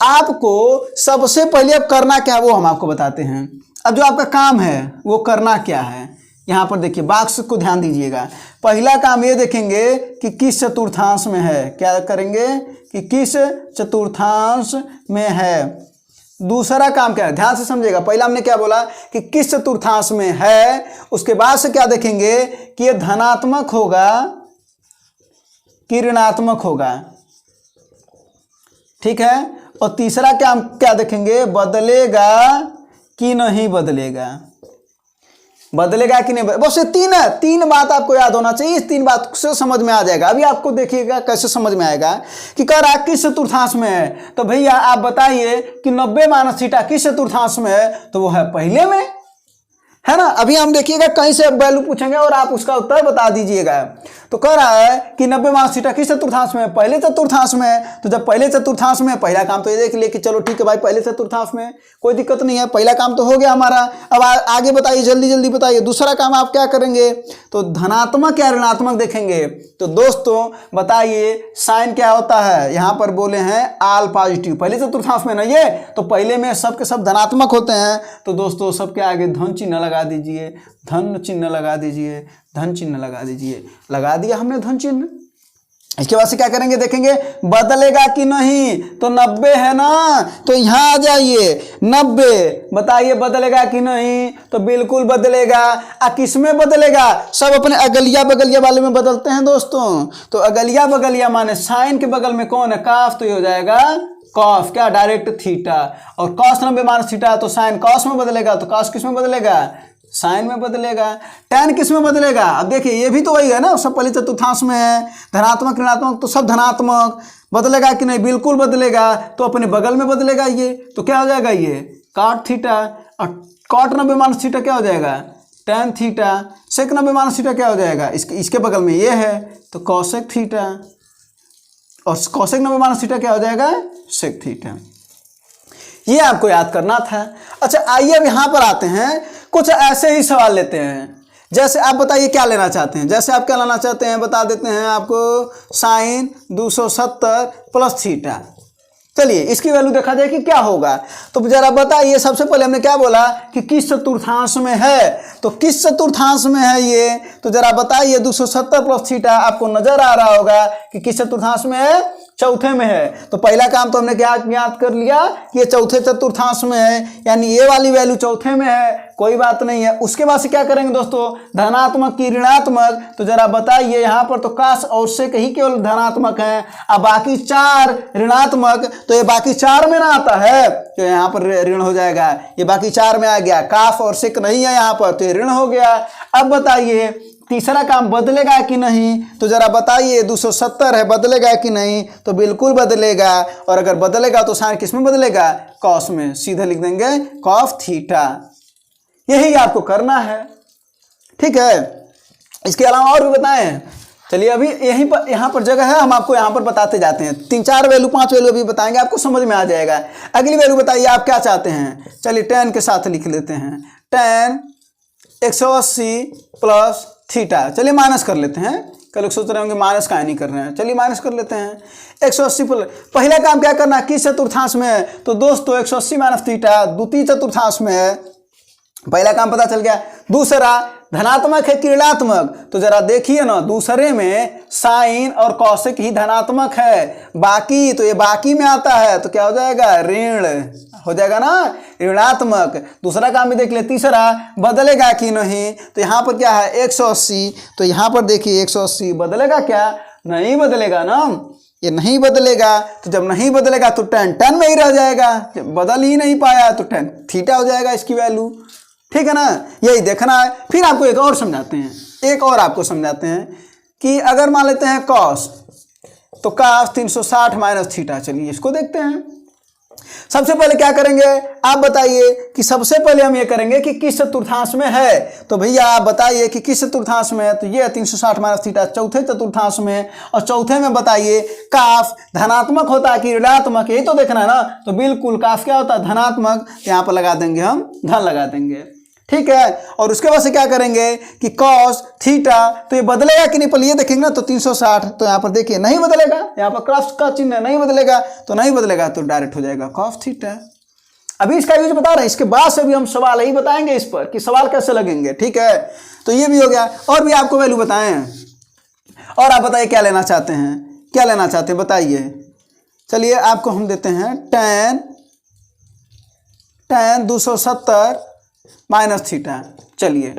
[SPEAKER 1] आपको सबसे पहले अब करना क्या है वो हम आपको बताते हैं। अब जो आपका काम है वो करना क्या है, यहाँ पर देखिए बॉक्स को ध्यान दीजिएगा। पहला काम ये देखेंगे कि किस चतुर्थांश में है, क्या करेंगे कि किस चतुर्थांश में है। दूसरा काम क्या है, ध्यान से समझिएगा। पहला हमने क्या बोला कि किस चतुर्थांश में है, उसके बाद से क्या देखेंगे कि ये धनात्मक होगा कि ऋणात्मक होगा, ठीक है। और तीसरा क्या देखेंगे, बदलेगा कि नहीं बदलेगा, बदलेगा कि नहीं। बस ये 3 बात आपको याद होना चाहिए। इस 3 बात से समझ में आ जाएगा। अभी आपको देखिएगा कैसे समझ में आएगा कि कह रहा है किस चतुर्थांश में है। तो भैया आप बताइए कि 90 माइनस थीटा किस चतुर्थांश में है, तो वो है पहले में, है ना। अभी हम देखिएगा कहीं से वैल्यू पूछेंगे और आप उसका उत्तर बता दीजिएगा। तो कह रहा है कि 90 माइनस थीटा किस चतुर्थांश में है, पहले चतुर्थांश में है। तो जब पहले चतुर्थांश में, पहला काम तो ये देख लिए कि चलो ठीक है भाई पहले चतुर्थांश में, कोई दिक्कत नहीं है, पहला काम तो हो गया हमारा। अब आगे बताइए, जल्दी जल्दी बताइए दूसरा काम आप क्या करेंगे। तो धनात्मक या ऋणात्मक देखेंगे। तो दोस्तों बताइए साइन क्या होता है, यहाँ पर बोले हैं आल पॉजिटिव, पहले चतुर्थांश में ना ये, तो पहले में सब के सब धनात्मक होते हैं। तो दोस्तों सबके आगे धन चिन्ह लगा दीजिए, धन चिन्ह लगा दीजिए, धन चिन्ह लगा दीजिए। लगा दिया हमने धन चिन्ह। इसके बाद से क्या करेंगे देखेंगे बदलेगा कि नहीं। तो 90 है ना, तो यहाँ आ जाइए 90, बताइए बदलेगा कि नहीं। तो बिल्कुल बदलेगा। किस में बदलेगा, सब अपने अगलिया बगलिया वाले में बदलते हैं दोस्तों। तो अगलिया बगलिया माने साइन के बगल में कौन है, काफ, तो ये हो जाएगा कॉस, क्या डायरेक्ट थीटा। और कॉस 90 माइनस थीटा, तो साइन कॉस में बदलेगा, तो कॉस किस में बदलेगा, साइन में बदलेगा। टैन किस में बदलेगा, अब देखिए ये भी तो वही है ना, सब पहले चतुर्थांश में है, धनात्मक ऋणात्मक तो सब धनात्मक। बदलेगा कि नहीं, बिल्कुल बदलेगा। तो अपने बगल में बदलेगा ये, तो क्या हो जाएगा ये कॉट थीटा, और कॉट 90 माइनस थीटा क्या हो जाएगा tan theta. Sec 90 minus theta क्या हो जाएगा, इसके बगल में ये है तो कॉसेक थीटा, और कॉसेक 90 माइनस थीटा क्या हो जाएगा सेक थीटा। ये आपको याद करना था। अच्छा आइए अब यहाँ पर आते हैं, कुछ ऐसे ही सवाल लेते हैं। जैसे आप बताइए क्या लेना चाहते हैं, जैसे आप क्या लेना चाहते हैं बता देते हैं आपको, साइन 270 प्लस थीटा। चलिए इसकी वैल्यू देखा जाए कि क्या होगा। तो जरा बताइए, सबसे पहले हमने क्या बोला कि किस चतुर्थांश में है, तो किस चतुर्थांश में है ये, तो जरा बताइए 270 प्लस थीटा आपको नजर आ रहा होगा कि किस चतुर्थांश में है, चौथे में है। तो पहला काम तो हमने क्या याद कर लिया कि ये चौथे चतुर्थांश में है, यानी ये वाली वैल्यू चौथे में है, कोई बात नहीं है। उसके बाद से क्या करेंगे दोस्तों, धनात्मक की ऋणात्मक। तो जरा बताइए, यहाँ पर तो काश और सेक ही केवल धनात्मक है, अब बाकी 4 ऋणात्मक, तो ये बाकी 4 में ना आता है, तो यहाँ पर ऋण हो जाएगा। ये बाकी 4 में आ गया, काफ और सेक नहीं है यहाँ पर, तो ये ऋण हो गया। अब बताइए तीसरा काम बदलेगा कि नहीं, तो जरा बताइए 270 है, बदलेगा कि नहीं, तो बिल्कुल बदलेगा। और अगर बदलेगा तो साइन किस में बदलेगा, कॉस में, सीधे लिख देंगे कॉफ थीटा। यही आपको करना है, ठीक है। इसके अलावा और भी बताएं, चलिए अभी यहीं पर यहाँ पर जगह है, हम आपको यहाँ पर बताते जाते हैं। 3 4 वैल्यू 5 वैल्यू अभी बताएंगे, आपको समझ में आ जाएगा। अगली वैल्यू बताइए आप क्या चाहते हैं। चलिए tan के साथ लिख लेते हैं, tan 180 प्लस थीटा। चलिए माइनस कर लेते हैं, कल लोग सोच रहे होंगे माइनस काहे नहीं कर रहे हैं, चलिए माइनस कर लेते हैं। 180 प्लस, पहला काम क्या करना है, किस चतुर्थांश में है, तो दोस्तों 180 माइनस थीटा द्वितीय चतुर्थांश में है, पहला काम पता चल गया। दूसरा धनात्मक है कि ऋणात्मक, तो जरा देखिए ना, दूसरे में साइन और कौशिक ही धनात्मक है, बाकी तो ये बाकी में आता है तो क्या हो जाएगा, ऋण हो जाएगा ना, ऋणात्मक। दूसरा काम भी देख ले। तीसरा बदलेगा कि नहीं, तो यहाँ पर क्या है 180, तो यहाँ पर देखिए 180 बदलेगा क्या, नहीं बदलेगा ना, ये नहीं बदलेगा। तो जब नहीं बदलेगा तो tan में ही रह जाएगा, जब बदल ही नहीं पाया तो tan थीटा हो जाएगा इसकी वैल्यू, ठीक है ना, यही देखना है। फिर आपको एक और समझाते हैं, एक और आपको समझाते हैं कि अगर मान लेते हैं cos, तो cos 360 माइनस थीटा। चलिए इसको देखते हैं। सबसे पहले क्या करेंगे, आप बताइए कि सबसे पहले हम ये करेंगे कि किस चतुर्थांश में है, तो भैया आप बताइए कि किस चतुर्थांश में है, तो ये 360 माइनस थीटा चौथे चतुर्थांश में, और चौथे में बताइए काफ धनात्मक होता है कि ऋणात्मक, यही तो देखना है ना, तो बिल्कुल काफ क्या होता है, धनात्मक, यहाँ पर लगा देंगे हम धन लगा देंगे, ठीक है। और उसके बाद से क्या करेंगे कि cos थीटा, तो ये बदलेगा कि नहीं, पहले ये देखेंगे ना, तो 360, तो यहाँ पर देखिए नहीं बदलेगा, यहाँ पर क्रॉस का चिन्ह नहीं बदलेगा, तो नहीं बदलेगा तो डायरेक्ट हो जाएगा cos थीटा। अभी इसका यूज बता रहे हैं, इसके बाद से भी हम सवाल यही बताएंगे इस पर कि सवाल कैसे लगेंगे, ठीक है। तो ये भी हो गया, और भी आपको वैल्यू बताएं, और आप बताइए क्या लेना चाहते हैं, क्या लेना चाहते हैं बताइए। चलिए आपको हम देते हैं tan 270 माइनस थीटा। चलिए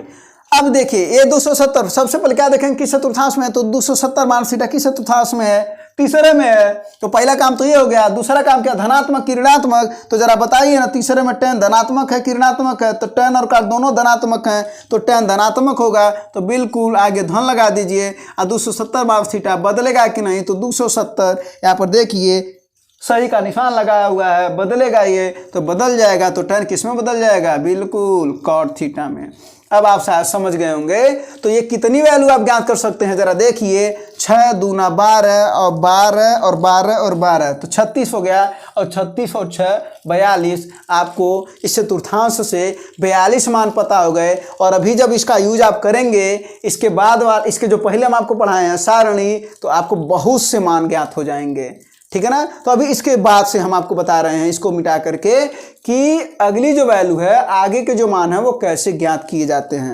[SPEAKER 1] अब देखिए ये 270, सबसे पहले क्या देखेंगे किस चतुर्थांश में है, तो 270 माइनस थीटा किस चतुर्थांश में है, तीसरे में है। तो पहला काम तो ये हो गया। दूसरा काम क्या, धनात्मक कि ऋणात्मक, तो जरा बताइए ना, तीसरे में tan धनात्मक है कि ऋणात्मक है, तो tan और cos दोनों धनात्मक हैं, तो tan धनात्मक होगा, तो बिल्कुल आगे धन लगा दीजिए। और 270 माइनस थीटा बदलेगा कि नहीं, तो 270 यहाँ पर देखिए सही का निशान लगाया हुआ है, बदलेगा ये तो बदल जाएगा, तो tan किस में बदल जाएगा, बिल्कुल cot थीटा में। अब आप शायद समझ गए होंगे। तो ये कितनी वैल्यू आप ज्ञात कर सकते हैं, जरा देखिए, 6 दूना 12 और 12 और 12 और 12, तो 36 हो गया, और 36 और 6 42। आपको इस चतुर्थांश से 42 मान पता हो गए। और अभी जब इसका यूज आप करेंगे, इसके बाद इसके जो पहले हम आपको पढ़ाए हैं सारणी, तो आपको बहुत से मान ज्ञात हो जाएंगे, ठीक है ना। तो अभी इसके बाद से हम आपको बता रहे हैं इसको मिटा करके कि अगली जो वैल्यू है, आगे के जो मान है वो कैसे ज्ञात किए जाते हैं।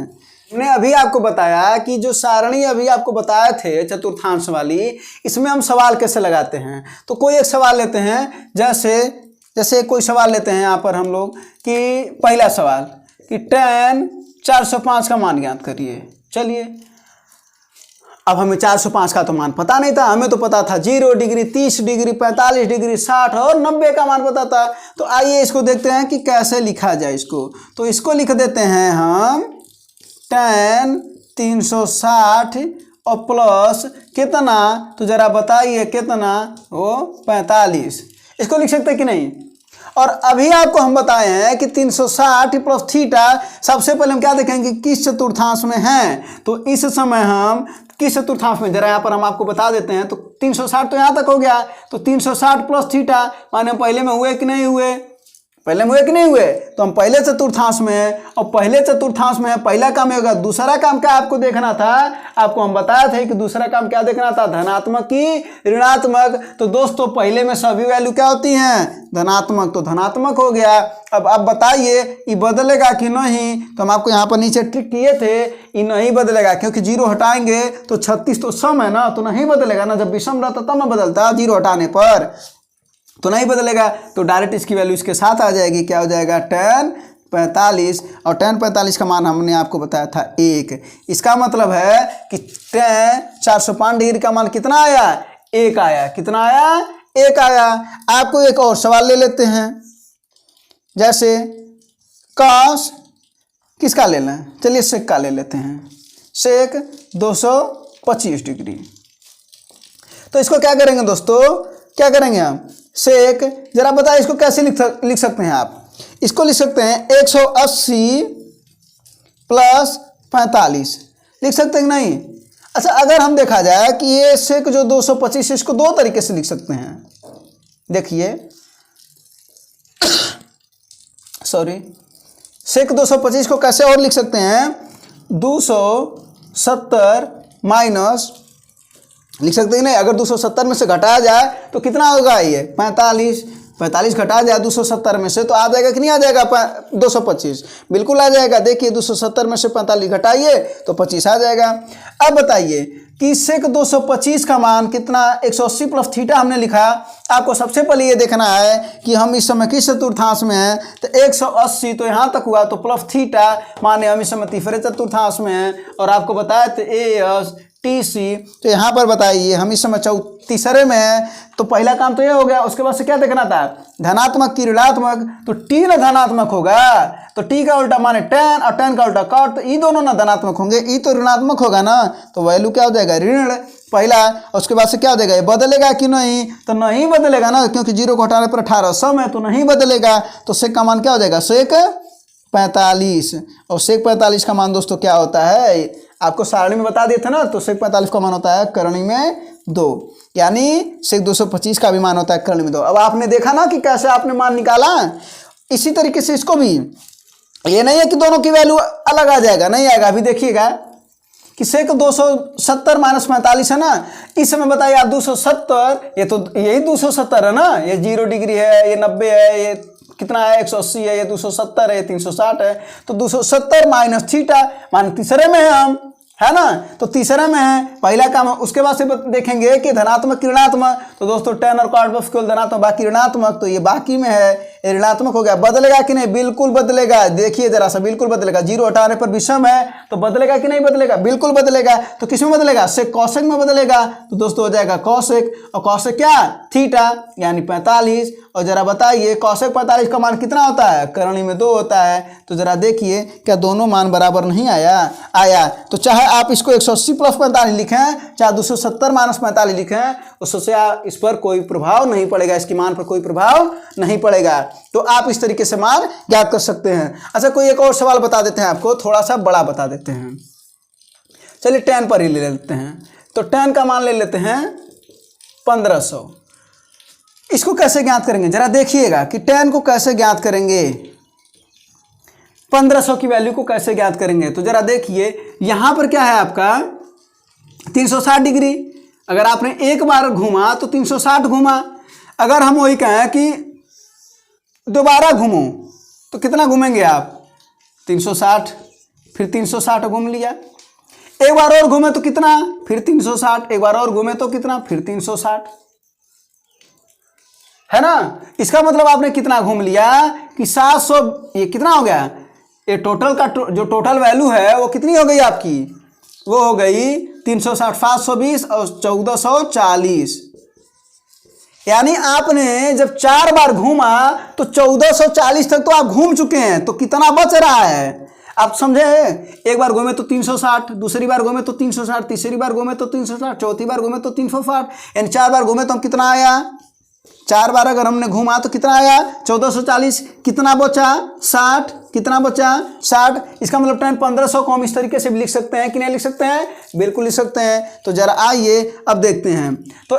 [SPEAKER 1] हमने अभी आपको बताया कि जो सारणी अभी आपको बताए थे चतुर्थांश वाली, इसमें हम सवाल कैसे लगाते हैं। तो कोई एक सवाल लेते हैं, जैसे कोई सवाल लेते हैं यहाँ पर हम लोग कि पहला सवाल कि tan 405 का मान ज्ञात करिए। चलिए अब हमें 405 का तो मान पता नहीं था, हमें तो पता था 0 डिग्री, 30 डिग्री, 45 डिग्री, 60 और 90 का मान पता था। तो आइए इसको देखते हैं कि कैसे लिखा जाए इसको। तो इसको लिख देते हैं हम tan 360 और प्लस कितना, तो जरा बताइए कितना, वो 45। इसको लिख सकते कि नहीं। और अभी आपको हम बताए हैं कि 360 प्लस थीटा, सबसे पहले हम क्या देखेंगे किस चतुर्थांश में है। तो इस समय हम किस चतुर्थांश में, जरा यहाँ पर हम आपको बता देते हैं। तो 360 तो यहाँ तक हो गया, तो 360 प्लस थीटा माने पहले में हुए कि नहीं हुए, पहले में हुए कि नहीं हुए, तो हम पहले चतुर्थांश में है। और पहले चतुर्थांश में है, पहला काम होगा। दूसरा काम क्या आपको देखना था, आपको हम बताया थे कि दूसरा काम क्या देखना था, धनात्मक की ऋणात्मक। तो दोस्तों पहले में सभी वैल्यू क्या होती हैं, धनात्मक, तो धनात्मक हो गया। अब आप बताइए ये बदलेगा कि नहीं, तो हम आपको यहाँ पर नीचे ट्रिक किए थे, ये नहीं बदलेगा, क्योंकि 0 हटाएंगे तो 36 तो सम है ना, तो नहीं बदलेगा ना, जब विषम रहता तब ना बदलता, 0 हटाने पर तो नहीं बदलेगा। तो डायरेक्ट इसकी वैल्यू इसके साथ आ जाएगी, क्या हो जाएगा, tan 45। और tan 45 का मान हमने आपको बताया था 1। इसका मतलब है कि tan 405 डिग्री का मान कितना आया, 1 आया। कितना आया, 1 आया। आपको एक और सवाल ले लेते हैं, जैसे cos किसका लेना है, चलिए sec का ले लेते हैं, sec 225 डिग्री। तो इसको क्या करेंगे दोस्तों, क्या करेंगे हम, सेक, जरा बताइए इसको कैसे लिख सकते हैं आप। इसको लिख सकते हैं 180 प्लस 45, लिख सकते हैं कि नहीं। अच्छा, अगर हम देखा जाए कि ये सेक जो 225, इसको दो तरीके से लिख सकते हैं। देखिए सॉरी, सेक 225 को कैसे और लिख सकते हैं, 270 माइनस, लिख सकते हैं नहीं, अगर 270 में से घटाया जाए तो कितना होगा, ये 45 घटा जाए 270 में से तो आ जाएगा कि नहीं आ जाएगा 225, बिल्कुल आ जाएगा। देखिए 270 में से 45 घटाइए तो 25 आ जाएगा। अब बताइए कि सेक 225 का मान कितना, 180 प्लस थीटा हमने लिखा। आपको सबसे पहले ये देखना है कि हम इस समय किस चतुर्थांश में हैं, तो 180 तो यहाँ तक हुआ, तो प्लस थीटा माने हम इस समय तीसरे चतुर्थांश में हैं। और आपको बताया तो ASTC, तो यहाँ पर बताइए हम इस समय तीसरे में हैं, तो पहला काम तो ये हो गया। उसके बाद से क्या देखना था, धनात्मक की ऋणात्मक, तो टी ना धनात्मक होगा, तो टी का उल्टा माने tan और tan का उल्टा cot, तो ये दोनों ना धनात्मक होंगे, ये तो ऋणात्मक होगा ना, तो वैल्यू क्या हो जाएगा, ऋण पहला। और उसके बाद से क्या हो जाएगा, ये बदलेगा कि नहीं, तो नहीं बदलेगा ना, क्योंकि 0 को हटाने पर 1800 में, तो नहीं बदलेगा। तो सेक का मान क्या हो जाएगा, सेक 45। और सेक 45 का मान दोस्तों क्या होता है, आपको सारणी में बता दिए थे ना, तो सेक 45 का मान होता है करणी में 2, यानी सेक 225 का भी मान होता है करणी में 2। अब आपने देखा ना कि कैसे आपने मान निकाला, इसी तरीके से इसको भी, ये नहीं है कि दोनों की वैल्यू अलग आ जाएगा, नहीं आएगा। अभी देखिएगा कि सेक 270 माइनस 45 है ना, इस समय बताइए आप 270, ये तो यही 270 है ना, ये 0 डिग्री है, ये 90 है, ये कितना है 180 है, ये 270 है, ये 360 है, तो 270 माइनस थीटा, मान तीसरे में है हम, है ना, तो तीसरे में है पहला काम। उसके बाद से देखेंगे कि धनात्मक ऋणात्मक, तो दोस्तों tan और cot बस केवल धनात्मक बाकी ऋणात्मक, तो ये बाकी में है, ये ऋणात्मक हो गया। बदलेगा कि नहीं, बिल्कुल बदलेगा, देखिए जरा सा, बिल्कुल बदलेगा। 0 हटाने पर विषम है, तो बदलेगा कि नहीं बदलेगा, बिल्कुल बदलेगा। तो किस में बदलेगा, सेक कौशिक में बदलेगा, तो दोस्तों हो जाएगा कौशिक, और कौशिक क्या, थीटा, यानी 45। और जरा बताइए कौशिक 45 का मान कितना होता है, करणी में 2 होता है। तो जरा देखिए क्या दोनों मान बराबर नहीं आया। तो चाहे आप इसको 180 प्लस 45 लिखें, चाहे 270 माइनस 45 लिखें, उससे इस पर कोई प्रभाव नहीं पड़ेगा, इसके मान पर कोई प्रभाव नहीं पड़ेगा। तो आप इस तरीके से मान ज्ञात कर सकते हैं। अच्छा, कोई एक और सवाल बता देते हैं आपको, थोड़ा सा बड़ा बता देते हैं। चलिए tan पर ही ले लेते हैं, तो tan का मान ले लेते हैं 1500। इसको कैसे ज्ञात करेंगे, जरा देखिएगा कि tan को कैसे ज्ञात करेंगे, 1500 की वैल्यू को कैसे ज्ञात करेंगे। तो जरा देखिए यहां पर क्या है आपका 360 डिग्री, अगर आपने एक बार घूमा तो 360 घूमा। अगर हम वही कहें कि दोबारा घूमो तो कितना घूमेंगे आप, 360, फिर 360 घूम लिया। एक बार और घूमे तो कितना, फिर 360, एक बार और घूमे तो कितना, फिर 360, है ना। इसका मतलब आपने कितना घूम लिया कि 700, ये कितना हो गया, ये टोटल का जो टोटल वैल्यू है वो कितनी हो गई आपकी, वो हो गई 360, 720 और 1440। यानी आपने जब 4 बार घूमा तो 1440 तक तो आप घूम चुके हैं। तो कितना बच रहा है आप समझे, एक बार घूमे तो 360, दूसरी बार घूमे तो 360, तीसरी बार घूमे तो 360, चौथी बार घूमे तो 360, यानी 4 बार घूमे तो हम कितना आया, 4 बार अगर हमने घूमा तो कितना आया 1440, कितना बचा 60, कितना बचा 60। इसका मतलब tan 1500 को हम इस तरीके से भी लिख सकते हैं कि नहीं लिख सकते हैं, बिल्कुल लिख सकते हैं। तो जरा आइए अब देखते हैं। तो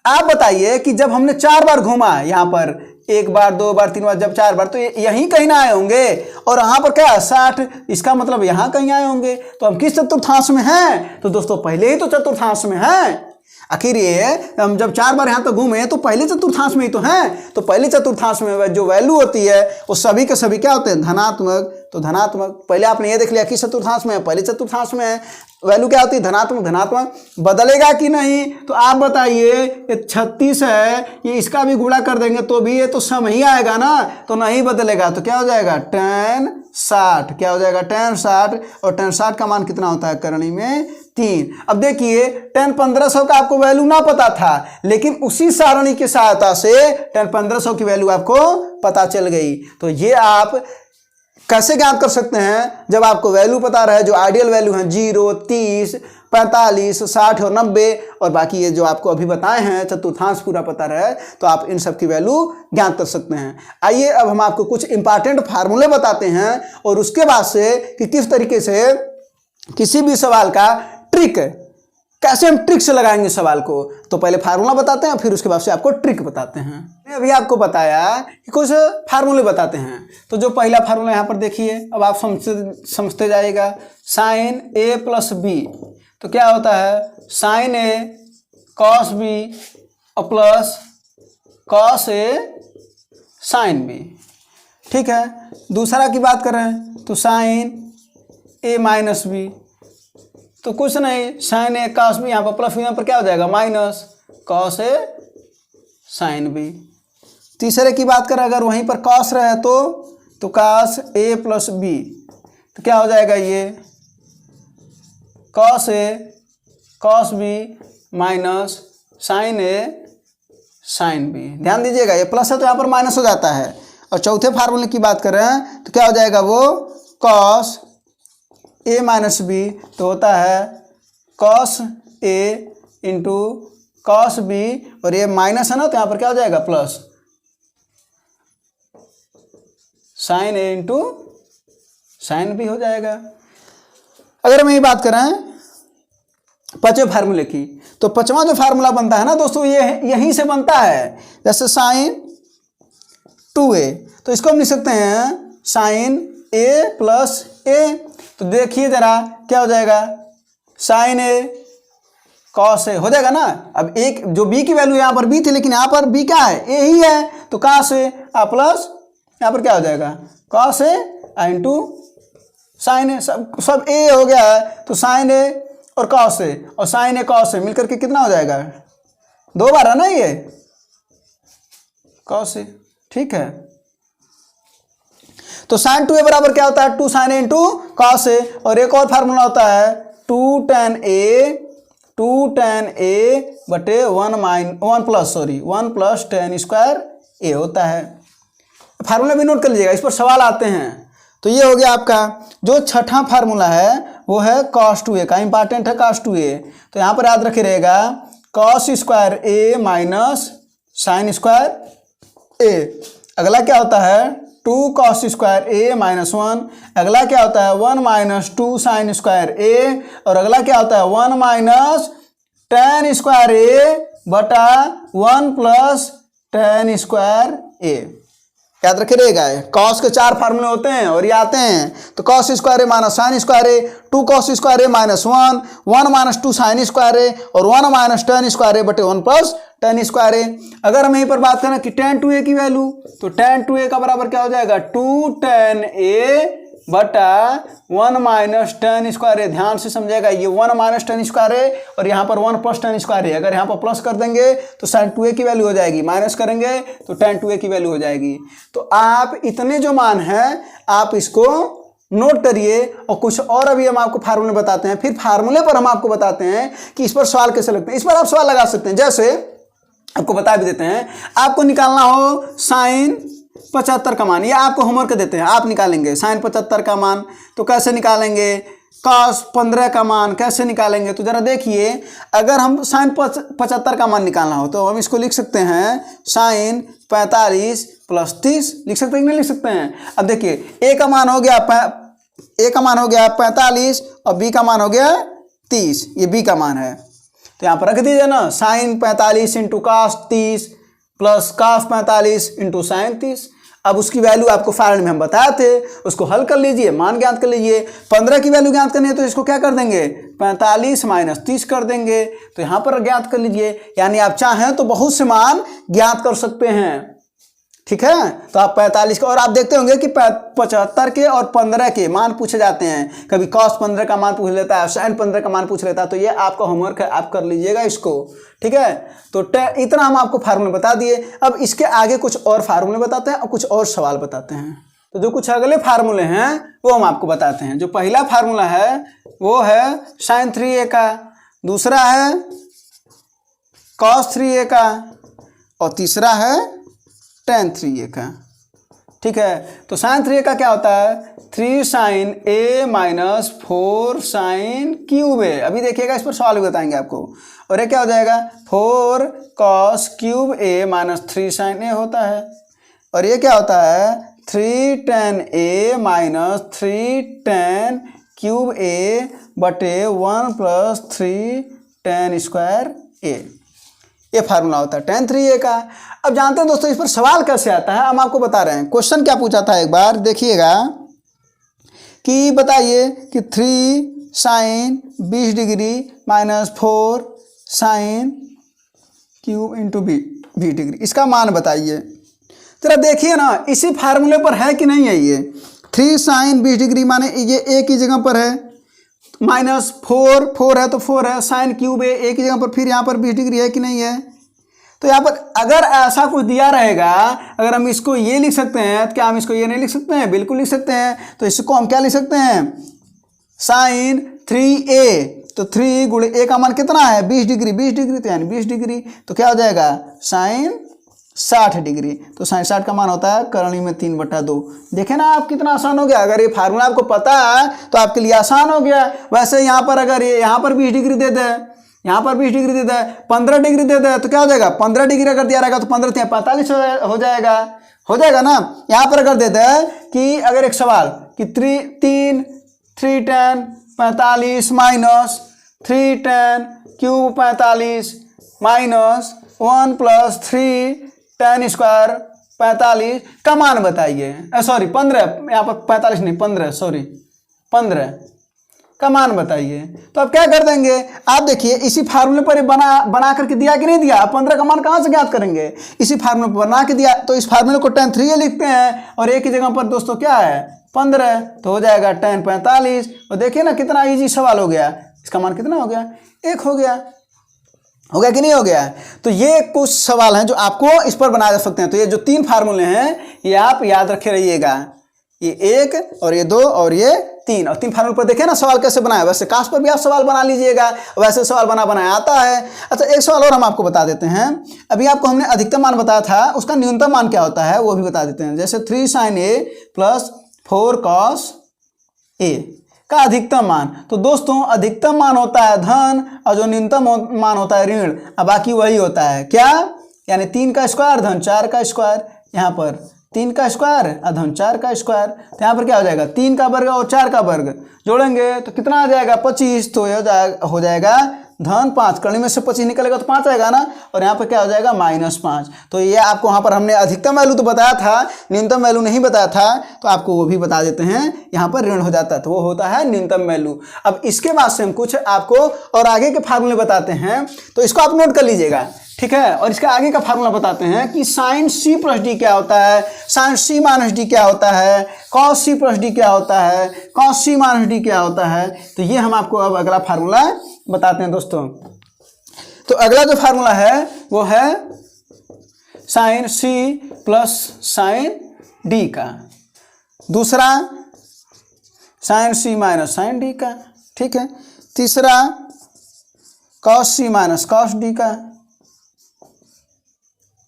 [SPEAKER 1] आप बताइए कि जब हमने 4 बार घूमा, यहाँ पर 1 बार 2 बार 3 बार, जब 4 बार, तो यहीं कहीं ना आए होंगे, और यहाँ पर क्या 60, इसका मतलब यहाँ कहीं आए होंगे। तो हम किस चतुर्थांश में हैं, तो दोस्तों पहले ही तो चतुर्थांश में हैं। आखिर ये हम जब 4 बार यहाँ तक घूमे तो पहले चतुर्थांश में ही तो हैं। तो पहले चतुर्थांश में जो वैल्यू होती है वो सभी के सभी क्या होते हैं, धनात्मक। तो धनात्मक, पहले आपने ये देख लिया किस चतुर्थांश में है, पहले चतुर्थांश में है, वैल्यू क्या होती है, धनात्मक। धनात्मक बदलेगा कि नहीं, तो आप बताइए, ये 36 है, ये इसका भी गुणा कर देंगे तो भी ये तो सम ही आएगा ना, तो नहीं बदलेगा। तो क्या हो जाएगा tan 60, क्या हो जाएगा tan 60, और tan 60 का मान कितना होता है करणी में 3। अब देखिए tan 1500 का आपको वैल्यू ना पता था, लेकिन उसी सारणी की सहायता से tan 1500 की वैल्यू आपको पता चल गई। तो ये आप कैसे ज्ञात कर सकते हैं, जब आपको वैल्यू पता रहे, जो आइडियल वैल्यू हैं 0, 30, 45, 60 और 90, और बाकी ये जो आपको अभी बताए हैं चतुर्थांश पूरा पता रहे, तो आप इन सब की वैल्यू ज्ञात कर सकते हैं। आइए अब हम आपको कुछ इंपॉर्टेंट फार्मूले बताते हैं, और उसके बाद से कि किस तरीके से किसी भी सवाल का ट्रिक कैसे हम ट्रिक से लगाएंगे सवाल को, तो पहले फार्मूला बताते हैं फिर उसके बाद से आपको ट्रिक बताते हैं। मैं अभी आपको बताया कि कुछ फार्मूले बताते हैं। तो जो पहला फार्मूला यहाँ पर देखिए, अब आप समझते जाइएगा। साइन ए प्लस बी, तो क्या होता है साइन ए कॉस बी और plus cos A sine B. ठीक है, दूसरा की बात करें तो साइन ए माइनस बी, तो कुछ नहीं साइन ए कॉस बी, यहाँ पर प्लस यहाँ पर क्या हो जाएगा minus cos A sine B. तीसरे की बात करें अगर वहीं पर कॉस रहे तो कॉस ए प्लस बी, तो क्या हो जाएगा ये cos A cos B minus sign A sine B. ध्यान दीजिएगा ये प्लस है तो यहाँ पर माइनस हो जाता है। और चौथे फार्मूले की बात करें तो क्या हो जाएगा वो कॉस ए माइनस बी, तो होता है cos A into cos B, और ये माइनस है ना तो यहाँ पर क्या हो जाएगा प्लस साइन ए इंटू साइन बी हो जाएगा। अगर हम ये बात करें पांचवें फार्मूले की, तो पांचवा जो फार्मूला बनता है ना दोस्तों ये यहीं से बनता है। जैसे साइन 2a, तो इसको हम लिख सकते हैं साइन a प्लस ए। तो देखिए जरा क्या हो जाएगा साइन ए कॉस ए हो जाएगा ना। अब एक जो b की वैल्यू यहाँ पर b थी, लेकिन यहाँ पर b क्या है a ही है, तो कॉस ए प्लस यहाँ पर क्या हो जाएगा कॉस ए इंटू साइन ए, सब a हो गया है, तो साइन ए और कॉस ए और साइन ए कॉस ए मिलकर के कितना हो जाएगा 2 बार है ना ये कॉस ए। ठीक है, तो साइन 2a बराबर क्या होता है 2 sign A into cos A, और एक और फार्मूला होता है 2 tan a बटे 1 प्लस tan स्क्वायर ए होता है। फार्मूला भी नोट कर लीजिएगा, इस पर सवाल आते हैं। तो ये हो गया आपका जो छठा फार्मूला है वो है cos 2a का, इंपॉर्टेंट है cos 2a। तो यहाँ पर याद रखे रहेगा cos स्क्वायर ए माइनस साइन स्क्वायर ए। अगला क्या होता है 2 cos स्क्वायर ए माइनस 1। अगला क्या होता है 1 माइनस 2 साइन स्क्वायर ए। और अगला क्या होता है 1 माइनस tan स्क्वायर ए बटा 1 प्लस tan स्क्वायर ए। याद रखे रहेगा, कॉस के 4 फार्मूले होते हैं और ये आते हैं। तो कॉस स्क्वायर ए माइनस साइन स्क्वायर ए, 2 cos स्क्वायर ए माइनस 1 माइनस 2 साइन स्क्वायर ए, और 1 माइनस tan स्क्वायर ए बटे 1 प्लस tan स्क्वायर ए। अगर हम यहीं पर बात करें कि tan 2a की वैल्यू, तो tan 2a का बराबर क्या हो जाएगा 2 tan a बटा 1 माइनस tan स्क्वायर ए। ध्यान से समझेगा, ये 1 माइनस tan स्क्वायर ए और यहाँ पर 1 प्लस tan स्क्वायर ए। अगर यहाँ पर प्लस कर देंगे तो sin 2a की वैल्यू हो जाएगी, माइनस करेंगे तो tan 2a की वैल्यू हो जाएगी। तो आप इतने जो मान हैं आप इसको नोट करिए, और कुछ और अभी हम आपको फार्मूले बताते हैं। फिर फार्मूले पर हम आपको बताते हैं कि इस पर सवाल कैसे लगते हैं। इस पर आप सवाल लगा सकते हैं, जैसे आपको बता भी देते हैं। आपको निकालना हो साइन 75 का मान, ये आपको होमवर्क देते हैं, आप निकालेंगे साइन 75 का मान। तो कैसे निकालेंगे cos 15 का मान कैसे निकालेंगे, तो जरा देखिए। अगर हम साइन 75 का मान निकालना हो तो हम इसको लिख सकते हैं साइन 45 प्लस 30। लिख सकते हैं कि नहीं लिख सकते हैं। अब देखिए a का मान हो गया 45 और b का मान हो गया 30, ये b का मान है। तो यहाँ पर रख दीजिए ना sine 45 into cos 30 plus cos 45 into sine 30। अब उसकी वैल्यू आपको फार्मूले में हम बताए थे, उसको हल कर लीजिए, मान ज्ञात कर लीजिए। 15 की वैल्यू ज्ञात करनी है तो इसको क्या कर देंगे 45 माइनस 30 कर देंगे, तो यहाँ पर ज्ञात कर लीजिए। यानी आप चाहें तो बहुत से मान ज्ञात कर सकते हैं। ठीक है, तो आप 45 का, और आप देखते होंगे कि 75 के और 15 के मान पूछे जाते हैं। कभी cos 15 का मान पूछ लेता है, sin 15 का मान पूछ लेता है। तो ये आपका होमवर्क है, आप कर लीजिएगा इसको। ठीक है, तो इतना हम आपको फार्मूले बता दिए। अब इसके आगे कुछ और फार्मूले बताते हैं और कुछ और सवाल बताते हैं। तो जो कुछ अगले फार्मूले हैं वो हम आपको बताते हैं। जो पहला फार्मूला है वो है sin 3a का, दूसरा है cos 3a का, और तीसरा है tan 3a का। ठीक है, तो sin 3a का क्या होता है 3 sin a minus 4 sin cube a। अभी देखिएगा, इस पर सवाल भी बताएंगे आपको। और ये क्या हो जाएगा 4 cos cube a minus 3 sin a होता है। और ये क्या होता है 3 tan a minus 3 tan cube a बटे 1 प्लस 3 tan स्क्वायर a, ये फार्मूला होता है tan 3a का। अब जानते हैं दोस्तों इस पर सवाल कैसे आता है, हम आपको बता रहे हैं। क्वेश्चन क्या पूछा था एक बार देखिएगा कि बताइए कि 3 sin 20 degree minus 4 sin cube into 20 degree, इसका मान बताइए। जरा देखिए ना इसी फार्मूले पर है कि नहीं है। ये 3 sin 20 डिग्री माने ये a की जगह पर है, माइनस 4 है तो 4 है, साइन क्यूब है a की जगह पर, फिर यहाँ पर 20 डिग्री है कि नहीं है। तो यहाँ पर अगर ऐसा कुछ दिया रहेगा, अगर हम इसको ये लिख सकते हैं तो क्या हम इसको ये नहीं लिख सकते हैं? बिल्कुल लिख सकते हैं। तो इसको हम क्या लिख सकते हैं? साइन 3a, तो 3 गुणे a का मान कितना है? 20 डिग्री, 20 डिग्री तो यानी 20 डिग्री, तो क्या हो जाएगा? Sign 60 degree. तो साइन 60 का मान होता है करणी में 3/2। देखे ना आप कितना आसान हो गया। अगर ये फार्मूला आपको पता है तो आपके लिए आसान हो गया। वैसे यहाँ पर अगर ये यहाँ पर 20 डिग्री दे दे, यहाँ पर 20 डिग्री दे दे, 15 डिग्री दे दे, तो क्या हो जाएगा? 15 डिग्री अगर दिया रहेगा तो 15 × 45 हो जाएगा ना। यहाँ पर अगर दे दे कि अगर एक सवाल कि 3 tan 45 minus 3 tan cube 45 minus 1 + 3 tan square 45 का मान बताइए। सॉरी 15, यहाँ पर 45 नहीं 15, सॉरी 15 का मान बताइए। तो अब क्या कर देंगे? आप देखिए इसी फार्मूले पर बना करके दिया कि नहीं दिया। आप 15 का मान कहाँ से ज्ञात करेंगे? इसी फार्मूले पर बना के दिया, तो इस फार्मूले को tan 3a लिखते हैं और a की जगह पर दोस्तों क्या है? 15, तो हो जाएगा tan 45। और देखिए ना कितना इजी सवाल हो गया। इसका मान कितना हो गया? 1 हो गया कि नहीं हो गया? तो ये कुछ सवाल हैं जो आपको इस पर बनाए जा सकते हैं। तो ये जो 3 फार्मूले हैं ये आप याद रखे रहिएगा, ये 1 और ये 2 और ये 3, और 3 फार्मूले पर देखें ना सवाल कैसे बनाया। वैसे कास्ट पर भी आप सवाल बना लीजिएगा, वैसे सवाल बनाया आता है। अच्छा एक सवाल और हम आपको बता देते हैं। अभी आपको हमने अधिकतम मान बताया था, उसका न्यूनतम मान क्या होता है वो भी बता देते हैं। जैसे 3 sin a + 4 cos a का अधिकतम मान। तो दोस्तों अधिकतम मान होता है धन और जो न्यूनतम मान होता है ऋण। अब बाकी वही होता है क्या? यानी 3 का स्क्वायर धन 4 का स्क्वायर, यहाँ पर 3 का स्क्वायर धन 4 का स्क्वायर। तो यहाँ पर क्या हो जाएगा? 3 का वर्ग और 4 का वर्ग जोड़ेंगे तो कितना आ जाएगा? 25। तो हो जाएगा धन 5, करनी में से 25 निकलेगा तो 5 आएगा ना, और यहाँ पर क्या हो जाएगा? -5। तो ये आपको वहाँ पर हमने अधिकतम वैल्यू तो बताया था, न्यूनतम वैल्यू नहीं बताया था, तो आपको वो भी बता देते हैं। यहाँ पर ऋण हो जाता है तो वो होता है न्यूनतम वैल्यू। अब इसके बाद से हम कुछ आपको और आगे के फार्मूले बताते हैं, तो इसको आप नोट कर लीजिएगा, ठीक है। और इसका आगे का फार्मूला बताते हैं कि sin c + d क्या होता है, sin c - d क्या होता है, cos c + d क्या होता है, cos c - d क्या होता है। तो ये हम आपको अब अगला फार्मूला बताते हैं दोस्तों। तो अगला जो फार्मूला है वो है sin c + sin d का, दूसरा sin c - sin d का, ठीक है। तीसरा cos c - cos d का,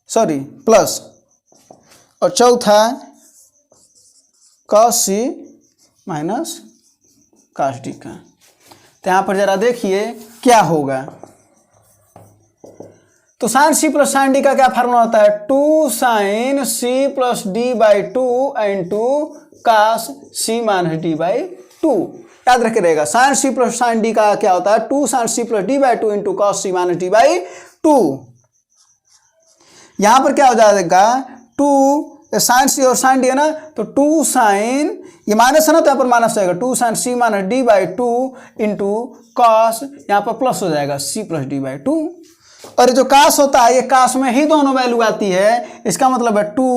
[SPEAKER 1] सॉरी प्लस, और चौथा cos c - cos d का। तो यहाँ पर जरा देखिए क्या होगा। तो sin c + sin d का क्या फार्मूला होता है? 2 sin c + d/2 into cos c - d/2। याद रखे रहेगा, sin c + sin d का क्या होता है? 2 sin c + d/2 into cos c - d/2। यहाँ पर क्या हो जाएगा? 2 sin c और sin d है ना, तो 2 sin, ये माइनस है ना तो यहाँ पर माइनस आएगा, 2 sin c - d/2 into cos, यहाँ पर प्लस हो जाएगा c + d/2। और जो cos होता है ये cos में ही दोनों वैल्यू आती है, इसका मतलब है 2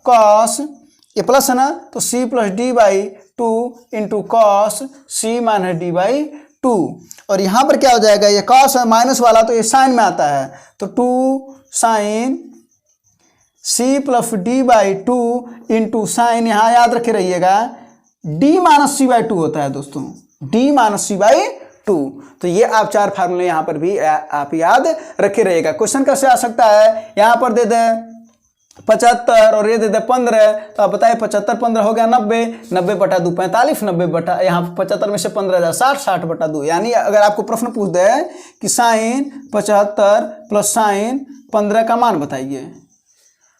[SPEAKER 1] cos, ये प्लस है ना तो c + d/2 into cos c - d/2। और यहाँ पर क्या हो जाएगा? ये cos है माइनस वाला तो ये साइन में आता है, तो 2 sin c + d/2 into sine, यहाँ याद रखे रहिएगा d - c/2 होता है दोस्तों, d - c/2। तो ये आप 4 फार्मूले यहाँ पर भी आप याद रखे रहिएगा। क्वेश्चन कैसे आ सकता है? यहाँ पर दे दे 75 और ये दे दे 15, तो आप बताइए 75 15 हो गया 90, 90/2 45, 90 यहाँ 75 में से 15 जा 60, 60/2। यानी अगर आपको प्रश्न पूछ दे कि sin 75 + sin 15 का मान बताइए,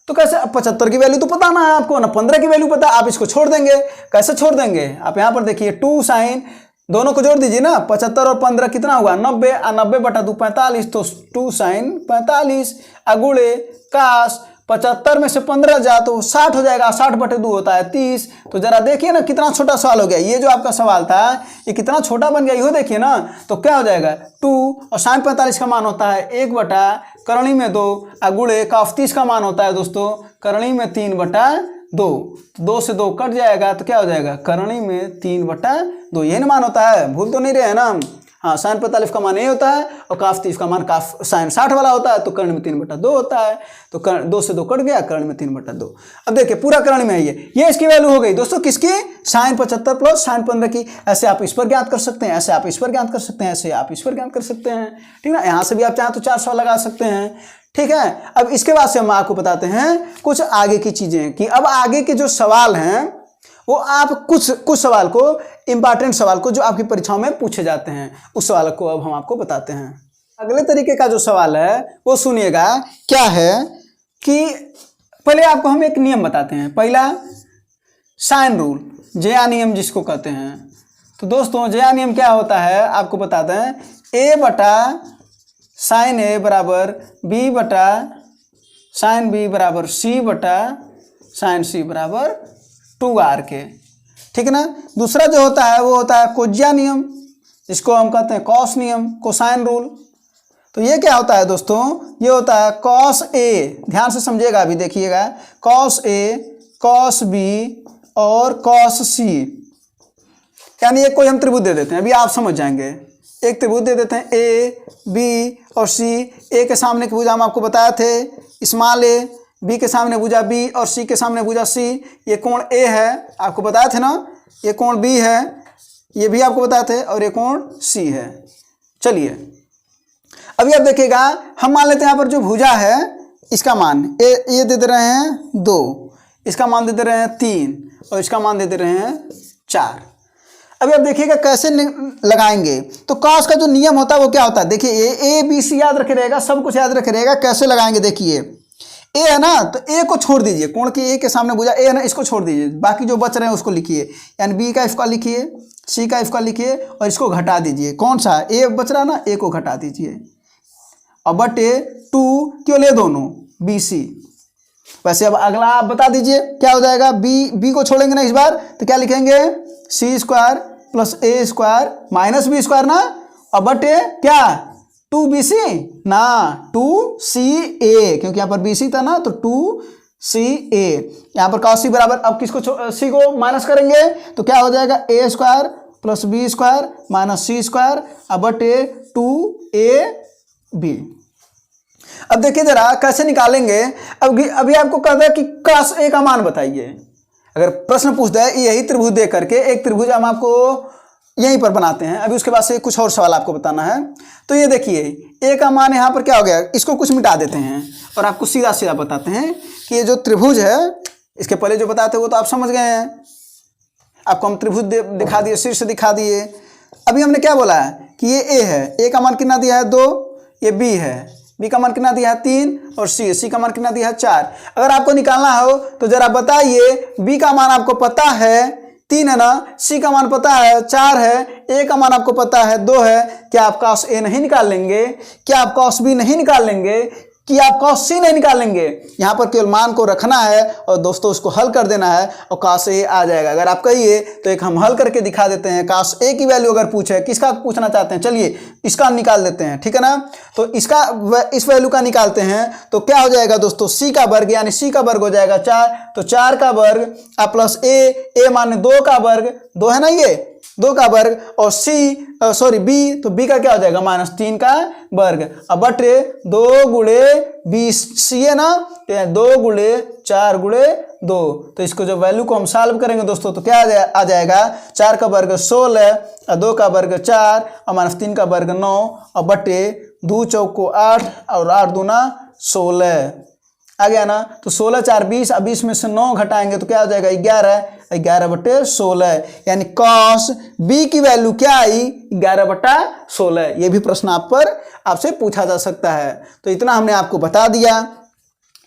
[SPEAKER 1] तो कैसे? 75 की वैल्यू तो पता ना है आपको ना, 15 की वैल्यू पता, आप इसको छोड़ देंगे। कैसे छोड़ देंगे? आप यहाँ पर देखिए 2 sin दोनों को जोड़ दीजिए ना, 75 और 15 कितना हुआ 90, 90 बटा 2 45, तो 2 sin 45 अगुड़े काश 75 में से 15 जा तो 60 हो जाएगा, 60 बटे 2 होता है 30। तो जरा देखिए ना कितना छोटा सवाल हो गया, ये जो आपका सवाल था ये कितना छोटा बन गया, ये देखिए ना। तो क्या हो जाएगा 2 और sin 45 का मान होता है 1 बटा करणी में 2 अगुड़े cos 30 का मान होता है दोस्तों करणी में 3 बटा 2, 2 से 2 कट जाएगा तो क्या हो जाएगा करणी में 3 बटा 2, यही ना मान होता है, भूल तो नहीं रहे हैं ना। हाँ sin 45 का मान ये होता है और cos 30 का मान sin 60 वाला होता है, तो कर्ण में 3 बटा 2 होता है, तो 2 से 2 कट गया कर्ण में 3 बटा 2। अब देखिए पूरा कर्ण में है ये इसकी वैल्यू हो गई दोस्तों किसकी sin 75 प्लस sin 15 की। ऐसे आप इस पर ज्ञात कर सकते हैं, ऐसे आप इस पर ज्ञात कर सकते हैं, ऐसे आप इस पर ज्ञात कर सकते हैं, ठीक ना। यहाँ से भी आप चाहें तो 400 लगा सकते हैं, ठीक है। अब इसके बाद से हम आपको बताते हैं कुछ आगे की चीजें कि अब आगे के जो सवाल हैं वो आप कुछ सवाल को, इंपॉर्टेंट सवाल को जो आपकी परीक्षाओं में पूछे जाते हैं, उस सवाल को अब हम आपको बताते हैं। अगले तरीके का जो सवाल है वो सुनिएगा, क्या है कि पहले आपको हम एक नियम बताते हैं। पहला साइन रूल, जया नियम जिसको कहते हैं। तो दोस्तों जया नियम क्या होता है आपको बताते हैं, a बटा साइन a बराबर b बटा साइन b बराबर c बटा साइन c बराबर 2r के, ठीक है ना। दूसरा जो होता है वो होता है कोज्या नियम, जिसको हम कहते हैं कॉस नियम, कोसाइन रूल। तो ये क्या होता है दोस्तों, ये होता है कॉस ए, ध्यान से समझिएगा अभी देखिएगा, कॉस ए कॉस बी और कॉस सी, यानी एक कोई हम त्रिभुज दे देते हैं, अभी आप समझ जाएंगे। एक त्रिभुज दे देते हैं ए बी और सी, ए के सामने की भुजा हम आपको बताए थे स्मॉल ए, बी के सामने भुजा बी और सी के सामने भुजा सी। ये कोण ए है आपको बताए थे ना, ये कोण बी है, ये भी आपको बताए थे, और ये कोण सी है। चलिए अभी आप देखिएगा, हम मान लेते हैं यहाँ पर जो भुजा है इसका मान ये दे दे रहे हैं 2, इसका मान दे दे रहे हैं 3 और इसका मान दे दे रहे हैं 4। अभी आप देखिएगा कैसे लगाएंगे। तो कॉस का जो नियम होता है वो क्या होता है, देखिए ए बी सी याद रखे रहेगा, सब कुछ याद रखे रहेगा। कैसे लगाएंगे देखिए, ए है ना तो ए को छोड़ दीजिए, कोण की ए के सामने भुजा ए है ना, इसको छोड़ दीजिए, बाकी जो बच रहे हैं उसको लिखिए, यानी बी का इसका लिखिए, सी का इसका लिखिए और इसको घटा दीजिए। कौन सा ए बच रहा ना, ए को घटा दीजिए और बटे 2 क्यों ले दोनों बी सी। वैसे अब अगला आप बता दीजिए क्या हो जाएगा, बी को छोड़ेंगे ना इस बार तो क्या लिखेंगे, सी स्क्वायर प्लस ए स्क्वायर माइनस बी स्क्वायर ना, और बटे क्या 2bc ना 2ca, क्योंकि यहाँ पर bc था ना तो 2ca। यहाँ पर cos c बराबर, अब किसको c को माइनस करेंगे तो क्या हो जाएगा a square plus B square minus C square अब बटे 2ab। अब देखिए जरा कैसे निकालेंगे। अभी आपको कहता है कि cos a का मान बताइए। अगर प्रश्न पूछता है यही त्रिभुज दे करके, एक त्रिभुज हम आपको यहीं पर बनाते हैं, अभी उसके बाद से कुछ और सवाल आपको बताना है। तो ये देखिए ए का मान यहाँ पर क्या हो गया, इसको कुछ मिटा देते हैं और आपको सीधा सीधा बताते हैं कि ये जो त्रिभुज है, इसके पहले जो बताते वो तो आप समझ गए हैं, आपको हम त्रिभुज दिखा दिए, शीर्ष दिखा दिए। अभी हमने क्या बोला है कि ये ए है, ए का मान कितना दिया है 2, ये बी है, बी का मान कितना दिया है 3 और सी का मान कितना दिया है 4। अगर आपको निकालना हो तो जरा बताइए, बी का मान आपको पता है 3 है ना, सी का मान पता है 4 है, ए का मान आपको पता है 2 है, क्या आप cos a नहीं निकाल लेंगे, क्या आप cos b नहीं निकाल लेंगे, कि आप cos c नहीं निकाल लेंगे। यहाँ पर केवल मान को रखना है और दोस्तों उसको हल कर देना है और cos a आ जाएगा। अगर आप कहिए तो एक हम हल करके दिखा देते हैं। cos a की वैल्यू अगर पूछे, किसका पूछना चाहते हैं, चलिए इसका निकाल देते हैं, ठीक है ना। तो इसका इस वैल्यू का निकालते हैं तो क्या हो जाएगा दोस्तों, c का वर्ग, यानी c का वर्ग हो जाएगा 4, तो 4 का वर्ग प्लस a माने 2 का वर्ग, 2 है ना, ये 2 का वर्ग, और b, तो b का क्या हो जाएगा -3 का वर्ग, अब बटे 2 गुणे b सी है ना, तो 2 गुणे 4 गुणे 2। तो इसको जो वैल्यू को हम सॉल्व करेंगे दोस्तों तो क्या आ जाएगा, 4 का वर्ग 16 और 2 का वर्ग 4 और -3 का वर्ग 9 और बटे 2 चौको 8 और 8 दूना 16 आ गया ना। तो 16 4 20, अब 20 में से 9 घटाएंगे तो क्या हो जाएगा 11 बटे 16, यानी cos b की वैल्यू क्या आई 11 बटा 16। ये भी प्रश्न आपसे पूछा जा सकता है। तो इतना हमने आपको बता दिया।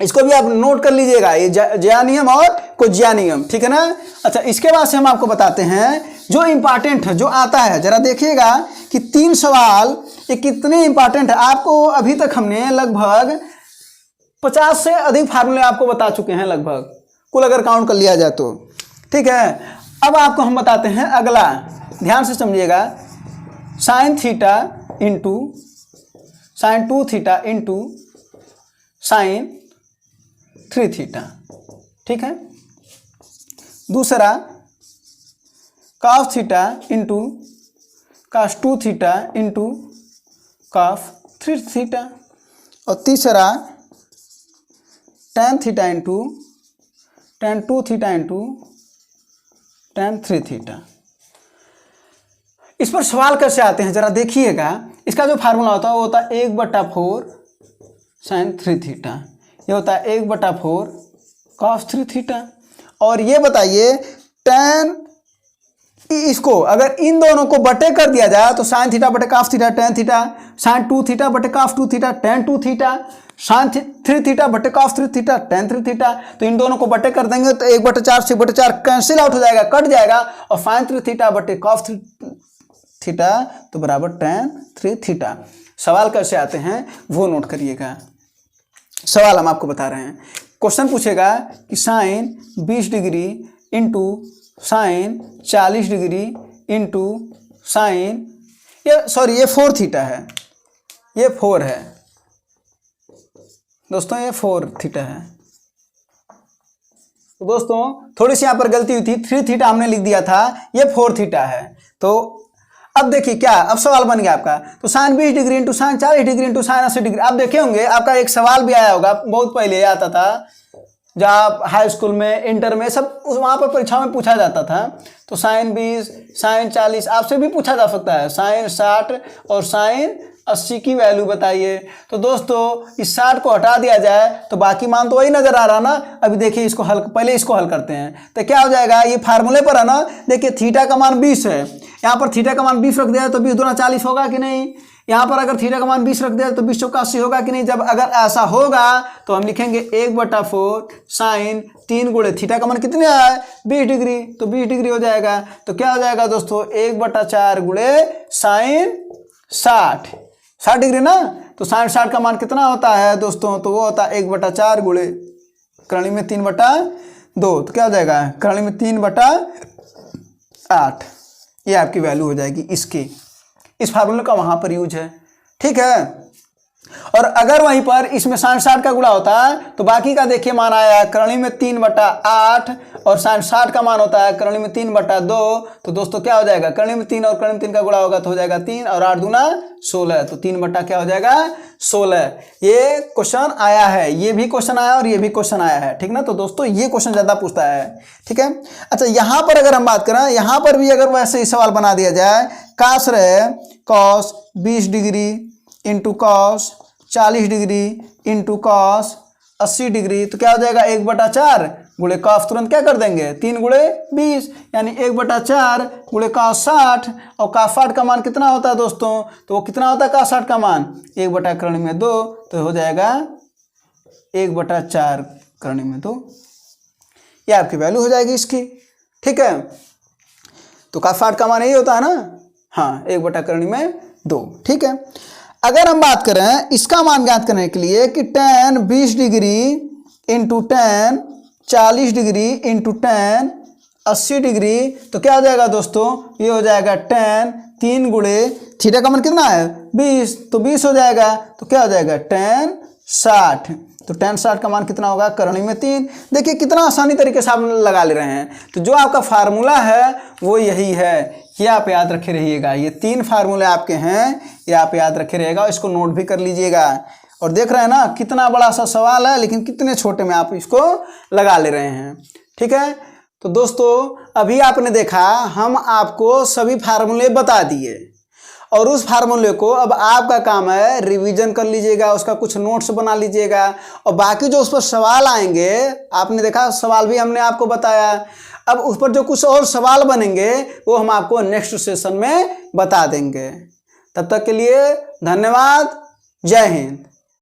[SPEAKER 1] इसको भी आप नोट कर लीजिएगा, ये ज्या नियम और कोज्या नियम, ठीक है ना। अच्छा, इसके बाद से हम आपको बताते हैं जो इंपॉर्टेंट है, जो आता है, जरा देखिएगा कि 3 सवाल ये कितने इंपॉर्टेंट है। आपको अभी तक हमने लगभग 50 से अधिक फार्मूले आपको बता चुके हैं लगभग, कुल अगर काउंट कर लिया जाए तो, ठीक है। अब आपको हम बताते हैं अगला, ध्यान से समझिएगा, sine theta into sine 2 theta into sine 3 theta, ठीक है। दूसरा cos theta into cos 2 theta into cos 3 theta, और तीसरा tan theta into tan 2 theta into tan 3 theta. इस पर सवाल कैसे आते हैं जरा देखिएगा। इसका जो फार्मूला होता है वो होता है 1/4 साइन 3 थीटा, ये होता है 1/4 कॉस 3 थीटा। और ये बताइए tan, इसको अगर इन दोनों को बटे कर दिया जाए तो साइन थीटा बटे cos theta tan theta, sine 2 theta बटे cos 2 theta tan 2 theta, sine 3 theta बटे कॉस 3 थीटा tan 3 थीटा। तो इन दोनों को बटे कर देंगे तो 1/4 से 1/4 कैंसिल आउट हो जाएगा, कट जाएगा, और साइन 3 थीटा बटे कॉस 3 थीटा तो बराबर tan 3 थीटा। सवाल कैसे आते हैं वो नोट करिएगा। सवाल हम आपको बता रहे हैं, क्वेश्चन पूछेगा कि sine 20 degree into sine 40 degree into sine, ये 4 थीटा है, ये 4 है दोस्तों, ये 4 थीटा है। तो दोस्तों थोड़ी सी यहाँ पर गलती हुई थी, 3 थीटा हमने लिख दिया था, ये 4 थीटा है। तो अब देखिए क्या, अब सवाल बन गया आपका, तो sine 20 degree into sine 40 degree into sine 80 degree. आप देखे होंगे आपका एक सवाल भी आया होगा, बहुत पहले आता था जब आप हाई स्कूल में, इंटर में, सब वहाँ पर परीक्षा में पूछा जाता था। तो साइन 20 साइन 40 आपसे भी पूछा जा सकता है, साइन 60 और साइन 80 की वैल्यू बताइए। तो दोस्तों इस 60 को हटा दिया जाए तो बाकी मान तो वही नजर आ रहा ना। अभी देखिए इसको हल, पहले इसको हल करते हैं तो क्या हो जाएगा, ये फार्मूले पर है ना। देखिए थीटा का मान 20 है, यहाँ पर थीटा का मान 20 रख दिया तो 20 दूना 40 होगा कि नहीं। यहाँ पर अगर थीटा का मान 20 रख दिया तो 20 चौका 80 होगा कि नहीं। जब अगर ऐसा होगा तो हम लिखेंगे 1/4 साइन 3 गुणे थीटा का मान कितने आया 20 डिग्री, तो 20 डिग्री हो जाएगा। तो क्या हो जाएगा दोस्तों 1/4 गुणे साइन 60 डिग्री ना। तो साइन 60 का मान कितना होता है दोस्तों, तो वो होता है 1/4 गुणे करणी में 3/2, तो क्या हो जाएगा करणी में 3/8। ये आपकी वैल्यू हो जाएगी इसकी, इस फार्मूले का वहां पर यूज है, ठीक है। और अगर वहीं पर इसमें साइन 60 का गुणा होता है तो बाकी का देखिए मान आया करणी में 3/8 और साइन 60 का मान होता है करणी में 3/2। तो दोस्तों क्या हो जाएगा, करणी में 3 और करणी में 3 का गुणा होगा तो हो जाएगा 3 और 8 दूना 16, तो 3 क्या हो जाएगा 16। ये क्वेश्चन आया है, ये भी क्वेश्चन आया और ये भी क्वेश्चन आया है, ठीक ना। तो दोस्तों ये क्वेश्चन ज्यादा पूछता है, ठीक है। अच्छा यहाँ पर अगर हम बात करें, यहाँ पर भी अगर वैसे ही सवाल बना दिया जाए, काश रहे cos 20 degree into cos 40 degree into cos 80 degree, तो क्या हो जाएगा 1/4 गुणे कॉस, तुरंत क्या कर देंगे 3 गुणे 20, यानी 1/4 गुणे कॉस 60। और कॉस 60 का मान कितना होता है दोस्तों, तो वो कितना होता है कॉस 60 का मान 1/2, तो हो जाएगा 1/4 ये आपकी वैल्यू हो जाएगी इसकी, ठीक है। तो कॉस 60 का मान यही होता है ना, हाँ 1/2, ठीक है। अगर हम बात करें इसका मान ज्ञात करने के लिए कि tan 20 degree into tan 40 degree into tan 80 degree, तो क्या हो जाएगा दोस्तों, ये हो जाएगा tan 3 गुणे थीटा का मान कितना है 20, तो 20 हो जाएगा। तो क्या हो जाएगा tan 60, तो tan 60 का मान कितना होगा करणी में 3। देखिए कितना आसानी तरीके से आप लगा ले रहे हैं। तो जो आपका फार्मूला है वो यही है, ये आप याद रखे रहिएगा। ये 3 फार्मूले आपके हैं, ये आप याद रखे रहिएगा, इसको नोट भी कर लीजिएगा। और देख रहे हैं ना कितना बड़ा सा सवाल है, लेकिन कितने छोटे में आप इसको लगा ले रहे हैं, ठीक है। तो दोस्तों अभी आपने देखा, हम आपको सभी फार्मूले बता दिए और उस फार्मूले को अब आपका काम है रिवीजन कर लीजिएगा, उसका कुछ नोट्स बना लीजिएगा। और बाकी जो उस पर सवाल आएंगे, आपने देखा सवाल भी हमने आपको बताया, अब उस पर जो कुछ और सवाल बनेंगे वो हम आपको नेक्स्ट सेशन में बता देंगे। तब तक के लिए धन्यवाद, जय हिंद।